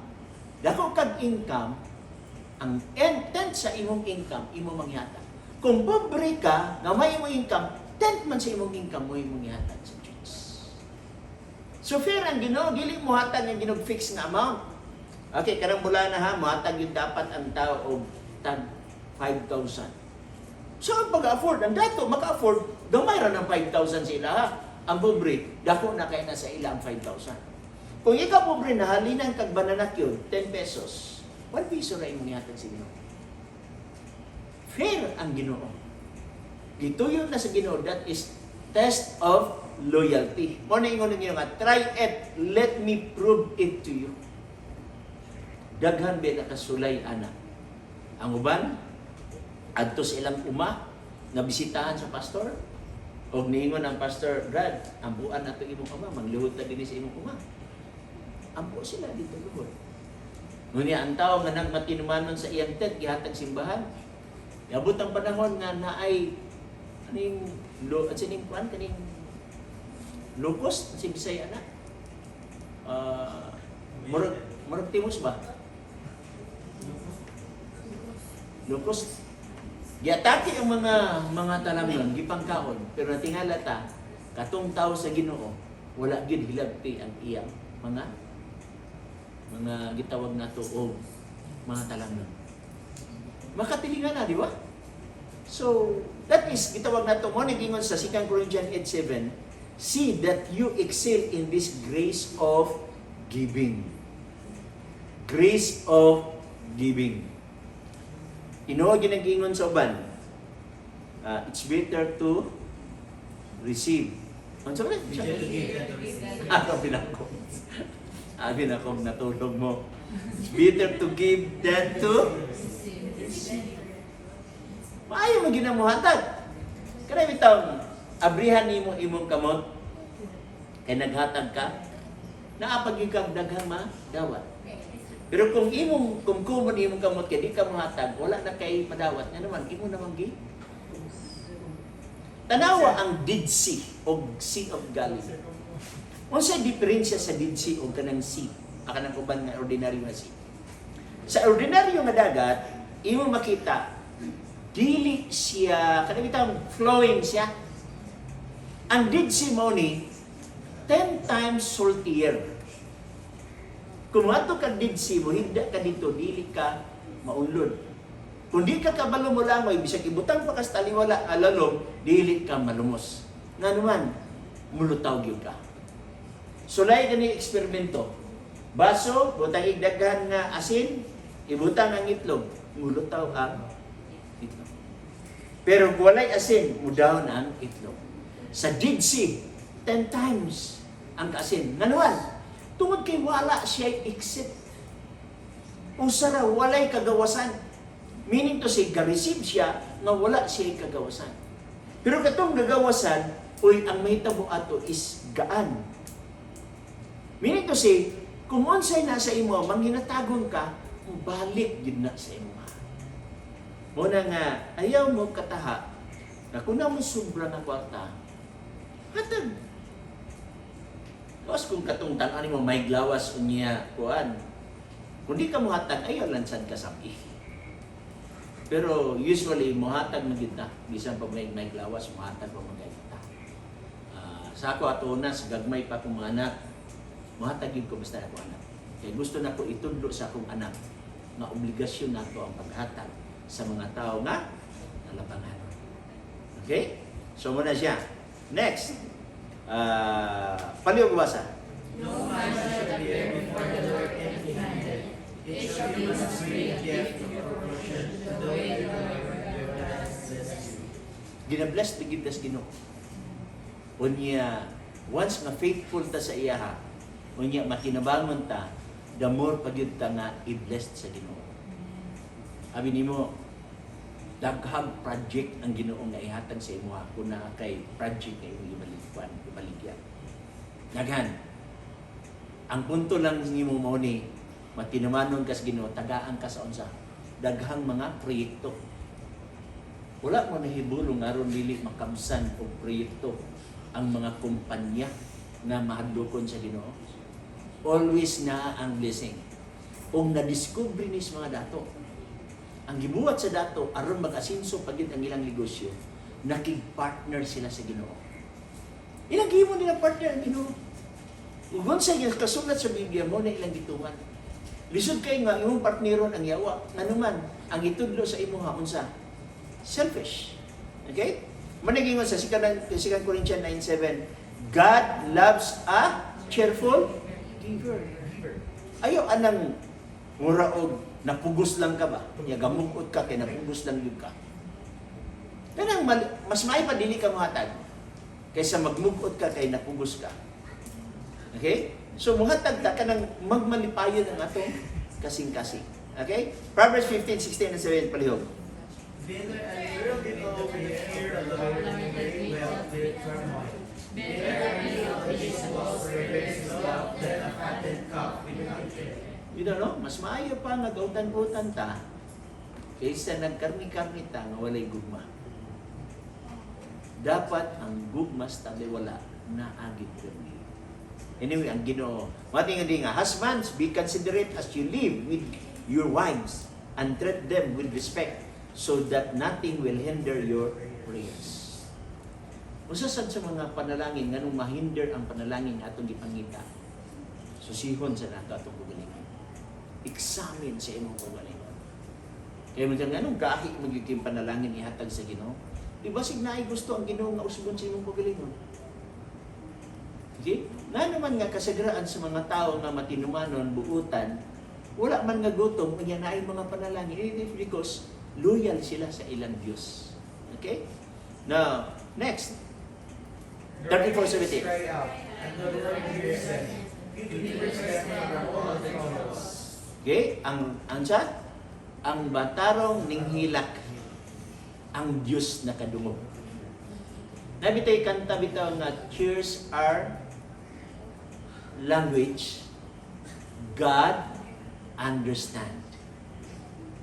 dako kag income, ang tent sa imong income, imo manghatag. Kung pobre ka, nga may imong income, tent man sa imong income, mo imong ihatag sa church. So fair ang Ginoo, dili mo hatag ang Ginoo fix na amount. Okay, karang mula na ha, mohatag yung dapat ang tao og tag 5,000. So ang pag-afford, ang dato maka-afford, gamay ra ng 5,000 sa ila ha. Ang pobre, dako na kay na sa ila ang 5,000. Kung ikaw pobre na halinan kag bananak yun, 10 pesos, 1 piso ra imong ihatag sa Ginoo. Fair ang Ginoo. Gituyo na sa Ginoo, that is test of loyalty. Mo na ingon ninyo nga, try it, let me prove it to you. Daghan ba nakasulay ana. Ang uban, adto sa ilang uma, nabisitahan sa pastor, o niingon ang pastor, Brad, ambuan na ito imong uma, mangluhod na din sa imong uma. Ambo sila dito luhod. Ngunit ang tao nga nang matinumanon sa iyang tent, gihatag simbahan, abot ang panahon nga naay kaning locust si Bisaya na. Murag timos ba? Locust. Giatake ang mga talamnon, gipangkaon, pero natingala ta katong tao sa Ginoo, wala gyud hilabti ang iyang mga gitawag nato og mga talamnon. Makatilingan na, di ba? So, that is, gitawag na ito, mo nagingon sa 2 Corinthians 8:7, see that you excel in this grace of giving. Grace of giving. Inuwa ginagingon sa uban, it's better to receive. Ano sabi? Abi na kong natulog mo. It's better to give than to maayo mo ginamuhatag. Kaya bitaw, abrihan nimo imong kamot, kay naghatag ka, naapag yung kang daghang madawat. Pero kung kumkumon imong kamot, kay di ka muhatag, wala na kay madawat. Nga naman, imo naman tanawa ang Dead Sea o Sea of Galilee. Ano sa diferensya sa Dead Sea o kanang sea? Kanang uban nga ordinaryo na sea. Sa ordinaryo nga dagat, imo makita, dili siya, kanang itang flowing siya. Ang Dead Sea mo ni, 10 times saltier. Kung ato ka Dead Sea mo, hindi ka dito, dili ka maulod. Kung di ka kabalo mo lang, may bisag ibutang pa kas taliwala, alalong, dili ka malumos. Nga naman, mulutaw yun ka. Sulay gani eksperimento. Baso, butang igdaghan nga asin, ibutang ang itlog, mulutaw ang itlog. Pero kung walay asin, mudaw na ang itlog. Sa Dead Sea, 10 times ang asin. Nganuan, tungod kay wala siya exit. Usa ra walay kagawasan. Meaning to say, ga-receive siya nga wala siya kagawasan. Pero katong gagawasan, uy, ang mahitabo ato is gaan. Meaning to say, kung unsay nasa imo, manghinatagon ka, balik yun na sa imo. Muna nga, ayaw mo kataha, na kung na mo sobra na kwarta, hatag. Tapos kung katong tanan mo may glawas unya kuan, kung di ka mo hatag, ayaw lansan ka sabi. Pero usually, muhatag magid na. Bisan pag may glawas, muhatag pa magayta. Sa ako ato na, sa gagmay pa kong mga anak, muhatag yun ko basta ako anak. Kaya gusto na ko itudlo sa akong anak na obligasyon na ko ang paghatag sa mga tao nga nalabangan. Okay? So muna siya. Next. Paliw basa. No man shall appear before the Lord empty-handed. Each of you must bring a gift in proportion to the way the Lord your God has blessed you. Ginabless tigid tas Ginoo. Unya, once nga faithful ta sa iyaha, unya makinabangon ta, the more pagyud ta nga i-blessed sa Ginoo. Abi nimo, daghang project ang Ginoo nga ihatag sa imo kung na kay project nga imong ibaligyan. Daghan. Ang punto lang nimo mao ni matinamanon ka sa Ginoo, tagaan ka sa unsa. Daghang mga proyekto. Wala mo nahibulong aron dili makamsan og proyekto ang mga kumpanya na mahadlokon sa Ginoo. Always na ang blessing. Kung na-discover ni sa mga dato, ang gibuhat sa dato aron mag-asinso pagid ang ilang negosyo, nakig-partner sila sa Ginoo. Ilang gihimo nila partner ang Ginoo. Ugon sa iyo kasulat sa Biblia mo na ilang gituman. Lisod kay nga imong partneron ang yawa. Nanuman ang itudlo sa imo nga unsa? Selfish. Okay? Managing sa 2 Corinthians 9:7, God loves a cheerful giver. Ayo anang muraog napugos lang ka ba? Ya gamugod ka kay napugos lang gyud ka. Kanang mas may pa dili ka mohatag kaysa magmugod ka kay napugos ka. Okay? So muhatag ta kanang magmalipayon ang atong kasing-kasing. Okay? Proverbs 15:16 and 17 palihog. Bitter and little people with fear of the Lord and great wealth with turmoil. Bitter and little vegetables produce wealth than a fattened calf without care. You don't know, mas maayo pa nga gautan-utan ta kaysa nagkarni-karni ta nga walay gugma. Dapat ang gugma sa tabi wala na agit karni. Anyway, ang Ginoo, mating nga, husbands, be considerate as you live with your wives and treat them with respect so that nothing will hinder your prayers. Usa sad sa mga panalangin nganong mahinder ang panalangin atong gipangita. Susihon sa nato atong kagalingon. Examine sa imong kagalingon. Kaya man nganong kaaki magiging panalangin ihatag sa Ginoo? Di ba signay gusto ang Ginoo nga usbon sa imong kagalingon? Okay? Na naman nga kasagraan sa mga tao nga matinumanon, buutan, wala man nga gutom, kanya na ay mga panalangin. It is because loyal sila sa ilang Diyos. Okay? Now, next. 34:17. Cry out, and the Lord hears them. He delivers them from all their troubles. Okay? Ang chat? Ang batarong ninghilak ang Diyos na kadungog. Nabitay kanta bitaw nga tears are language God understand.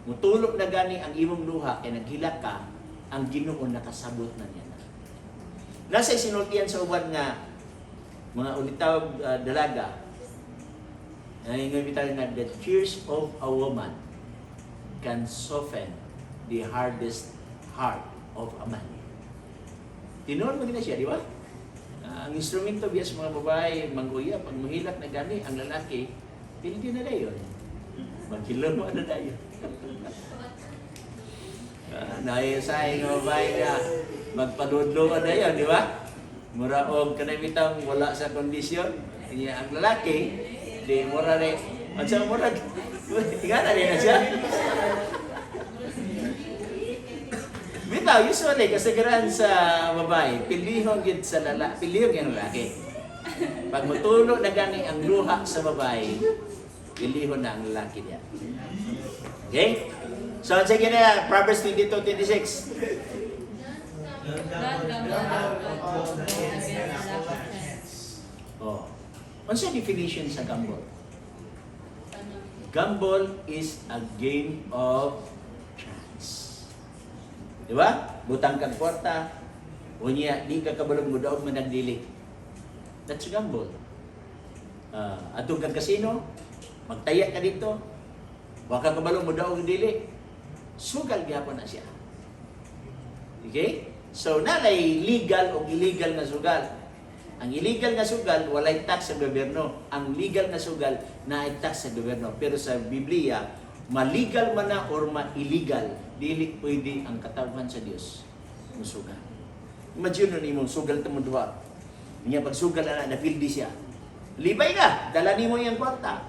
Mutulog na gani ang imong luha kay naghilak ka, ang Ginoo nakasabot na niya. Nasa isinultian sa uban nga mga ulitaw dalaga. Ay nga bitaw nga the tears of a woman can soften the hardest heart of a man. Tinuod mo gina siya, di ba? Ang instrumento biya sa mga babae, mangguya, pag mahilak na gani, ang lalaki, hindi na dayon. Magkilon mo na dayon. Naayasay ng babae na magpadudlo ka dayon, di ba? Muraog kanabitang wala sa kondisyon. Ang lalaki, di mura rin. At sa mura, tingnan rin na siya. Bitaw, usually, kasagaran sa babae, pilihong yun sa lalaki, pilihong yung lalaki. Pag matulog na gani ang luha sa babae, ilihon na ang lalaki niya. Okay? So, sige na, Proverbs 22:26. God gamble against a lack of chance. Oh. Ano sa definition sa gamble? Gamble is a game of chance. Di ba? Butang kang kwarta, unya, di ka kabalong mudaog man nagdili. That's gamble. Atong kang kasino, magtaya ka dito, waka kabalong mudaog dili, sugal gyapon na siya. Okay? So, nalay legal o illegal na sugal. Ang illegal na sugal, walay tax sa gobyerno. Ang legal na sugal, naay tax sa gobyerno. Pero sa Biblia, maligal man na or ma-illegal, dili pwede ang katawhan sa Dios musugal. Imagine nun imong sugal tamo duha. Niya pag sugal na napildi siya. Libay ka, dala nimo yang kwarta.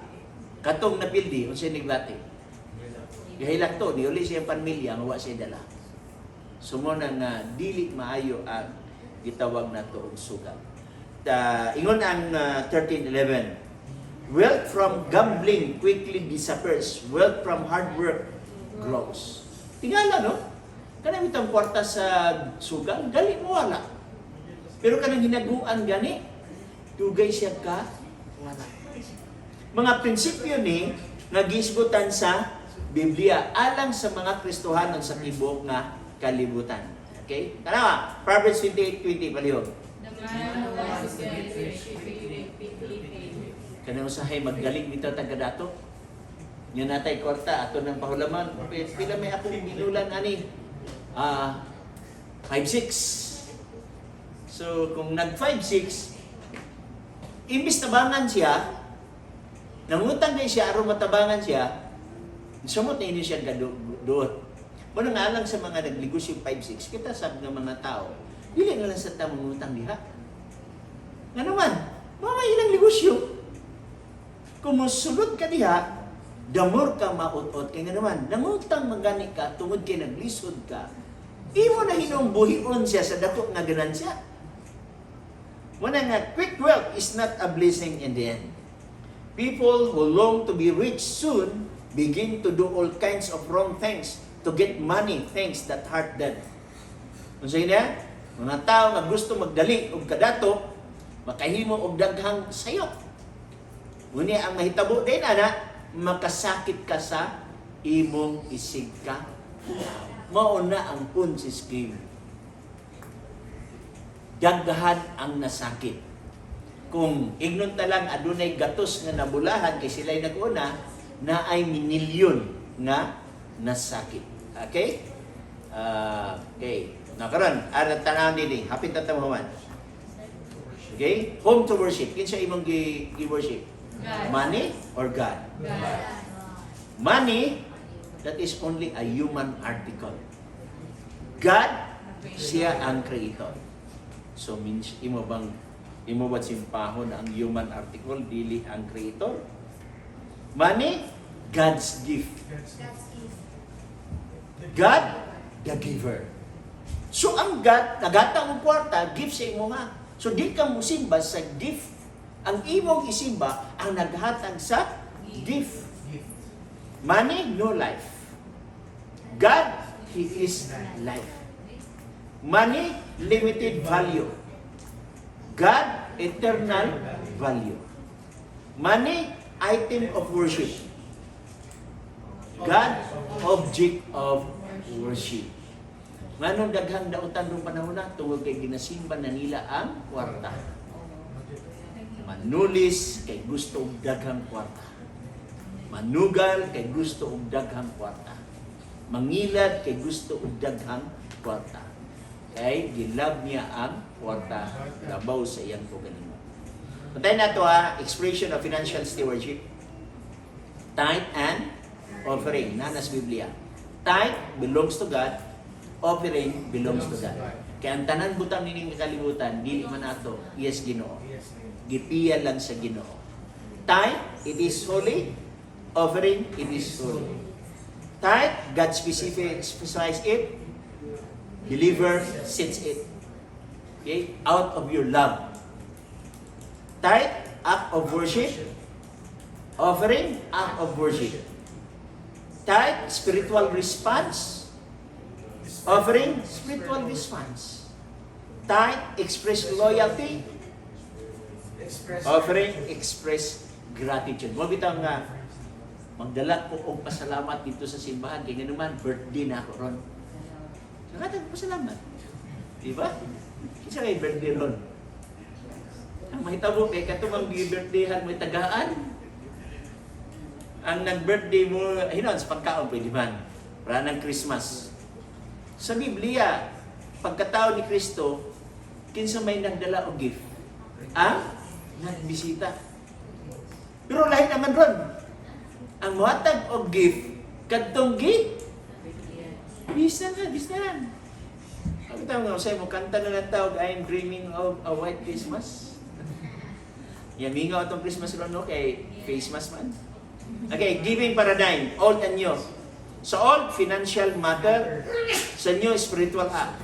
Katong napildi, unsay niglati. Gahilak to, niuli siya pamilya, mawa siya dala. Sumuna nga dili maayo ang gitawag na to og sugal. Ingon ang 13:11. Wealth from gambling quickly disappears. Wealth from hard work grows. Tingala, no? Kanang itong kwarta sa sugal, gali mo wala. Pero kanang hinaguan gani, dugay siya ka wala. Mga prinsipyo ni nga gisgutan sa Biblia alang sa mga Kristohanon sa tibuok nga kalibutan. Okay? Tanawa, Proverbs 28:20 palihog. The man who wants to get rich quickly fail. Kanang usahay maggaling dito tagadato. Nya natay kwarta ato ng pahulaman. Pila may akong binulan ani? 5-6. So kung nag 5-6, imbis tabangan siya, nangutang din siya aron matabangan siya, sumot na ini siya gaduot. Muna nga lang sa mga nagligosyo 5-6, kita sab ng mga tao, dili nga lang sa tamang utang diha. Nga naman, mga ilang negosyo. Kung musulod ka diha, damor ka maut-ot. Kaya nga naman, nangutang magani ka, tungod kay naglisod ka, imo na hinong buhion siya sa dako nga ganansya. Muna nga, quick wealth is not a blessing in the end. People who long to be rich soon begin to do all kinds of wrong things to get money, things that hurt them. Kung sa'yo na, mga tao nga gusto magdali o kadato, makahimo og daghang sayop. Ngunit ang mahitabo din, makasakit ka sa imong isig ka. Mauna ang punsi scheme. Daghan ang nasakit. Kung ignon ta lang adunay gatos nga nabulahan kay sila'y nag-una, na ay minilyon nga nasakit. Okay? Okay. Nakaroon, tanawin din, hapit na tamawan. Okay? Home to worship. Kinsa imong gi-worship? God. Money or God? God. Money, that is only a human article. God, siya ang creator. So, means, imo ba simpahon ang human article, dili ang creator? Money, God's gift. God, the giver. So, ang God, nagatang og kwarta, gift sa imo nga. So, di ka musimba sa gift. Ang imong isimba, ang naghatag sa gift. Money, no life. God, He is life. Money, limited value. God, eternal value. Money, item of worship. God, object of worship. Nganong daghang dautan ng panahon na tungod kay ginasimba na nila ang kwarta. Manulis kay gusto og daghang kwarta. Manugal kay gusto og daghang kwarta. Mangilad kay gusto og daghang kwarta. Kay gilab niya ang kwarta labaw sa iyang kaugalingon. Puntahan na ito expression of financial stewardship. Tithe and offering. Nanas Biblia. Tithe belongs to God. Offering belongs to God. Kaya ang tanan butang nining kalibutan, dili man ato, yes Ginoo. Gipiya lang sa Ginoo. Tithe, it is holy. Offering, it is holy. Tithe, God specifies it. Believer sets it. Okay? Out of your love. Tithe, act of worship. offering, act of worship. Tithe, spiritual response. Offering, spiritual response. Tithe, express loyalty. Offering, express gratitude. Mo bitaw nga magdala ko og pasalamat dito sa simbahan kay naman birthday na ako ron. Nakatag pasalamat. Di ba? Kinsa kay birthday ron? Ang mahitabo kay katong birthdayhan mo tagaan. Ang nag-birthday mo hinon sa pagkaon pwede man. Para ng Christmas. Sa Biblia, pagkatao ni Kristo, kinsa may nagdala og gift? Ang nagbisita. Pero lahi naman ron. Ang muhatag og gift, kadtong gift. Bisa nga, bisa. Ang tawag nga, say mo, kanta na lang tawag, I am dreaming of a white Christmas. Yan, mingaw itong Christmas ron, no? Kay Christmas man. Okay, giving paradigm, old and new. Sa old, financial matter. Sa new, spiritual act.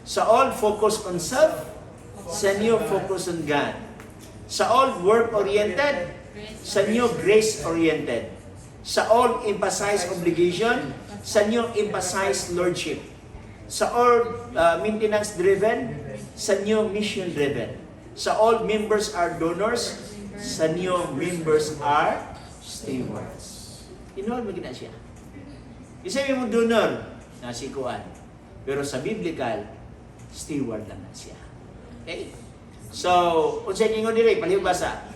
Sa old, focus on self. Sa new, focus on God. Sa old, work-oriented. Sa new, grace-oriented. Sa old, emphasize obligation. Sa new, emphasize lordship. Sa old, maintenance-driven. Sa new, mission-driven. Sa old, members are donors. Sa new, members are stewards. Inoon mo gina siya. Isa yung donor, nasikuan. Pero sa biblical, steward lang na siya. Okay? So, kung sa inyo dire, palihubasa.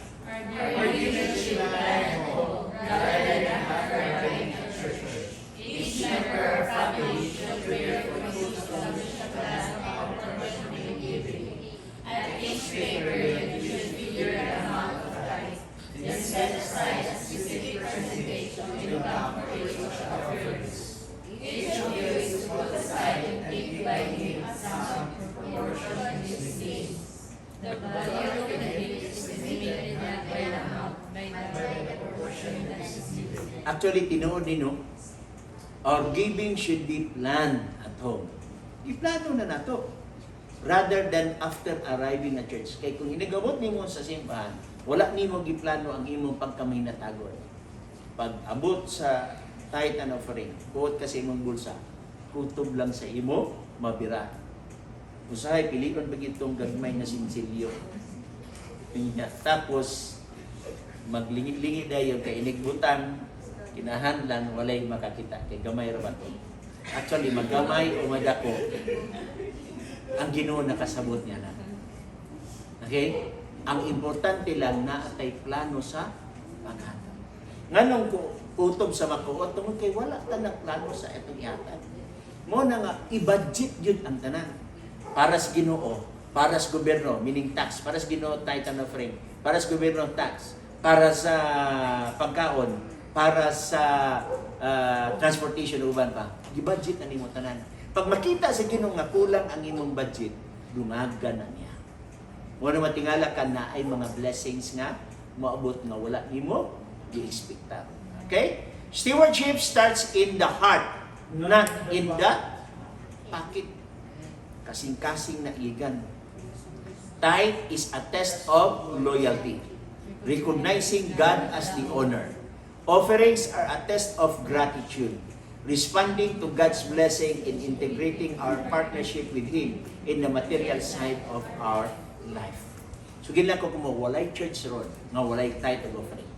Each member or family should bear for the establishment class of proportion in giving. At each pay period, you should figure the amount of tithe. Then set aside a specific percentage to account for each offerings. Each of you is to put aside and take by him a sum in proportion to his needs. The value of the gift is estimated not by an amount, by the proportion that is needed. Actually, tinuod nino, our giving should be planned at home. Iplano na nato. Rather than after arriving at church. Kaya kung inigabot nimo sa simbahan, wala nimo giplano ang imong pagkaminatagon. Pag abot sa tithe and offering, buot ka sa imong bulsa, kutob lang sa imo, mabira. Usahay, pilion pa itong gagmay na sinsilyo. Tapos, maglingit-lingit dayon kay inigbutang, kinahanglan, walay makakita. Kay gamay ra ba to? Actually, magamay o madako, ang Ginoo nakasabot niya na. Okay? Ang importante lang na atay plano sa paghatag. Nganong kutob sa makuot, tungod kay wala tanang plano sa itong ihatag. Mo na nga, i-budget yun ang tanan. Para sa Ginoo, para sa gobyerno, meaning tax, para sa Ginoo, tithe and offering, para sa gobyerno, tax, para sa pagkaon, para sa transportation, uban pa. I-budget na nimo tanan. Pag makita sa Ginoo nga kulang ang imong budget, lumaga na niya. Wala matingala ka na ay mga blessings nga maabot nga wala nimo gi-expecta. Okay? Stewardship starts in the heart, not in the pocket. Kasing-kasing na igan. Tithe is a test of loyalty, recognizing God as the owner. Offerings are a test of gratitude, responding to God's blessing in integrating our partnership with Him in the material side of our life. So gila ko kung walay church road, nga walay tithe and offering.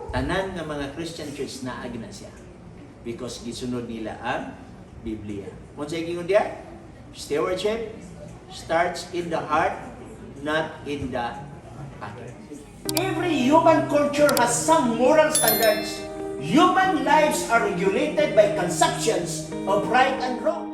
Tanan nga mga Christian church na agna siya because gisunod nila ang Biblia. Kung sa ingon diya, stewardship starts in the heart, not in the pocket. Every human culture has some moral standards. Human lives are regulated by conceptions of right and wrong.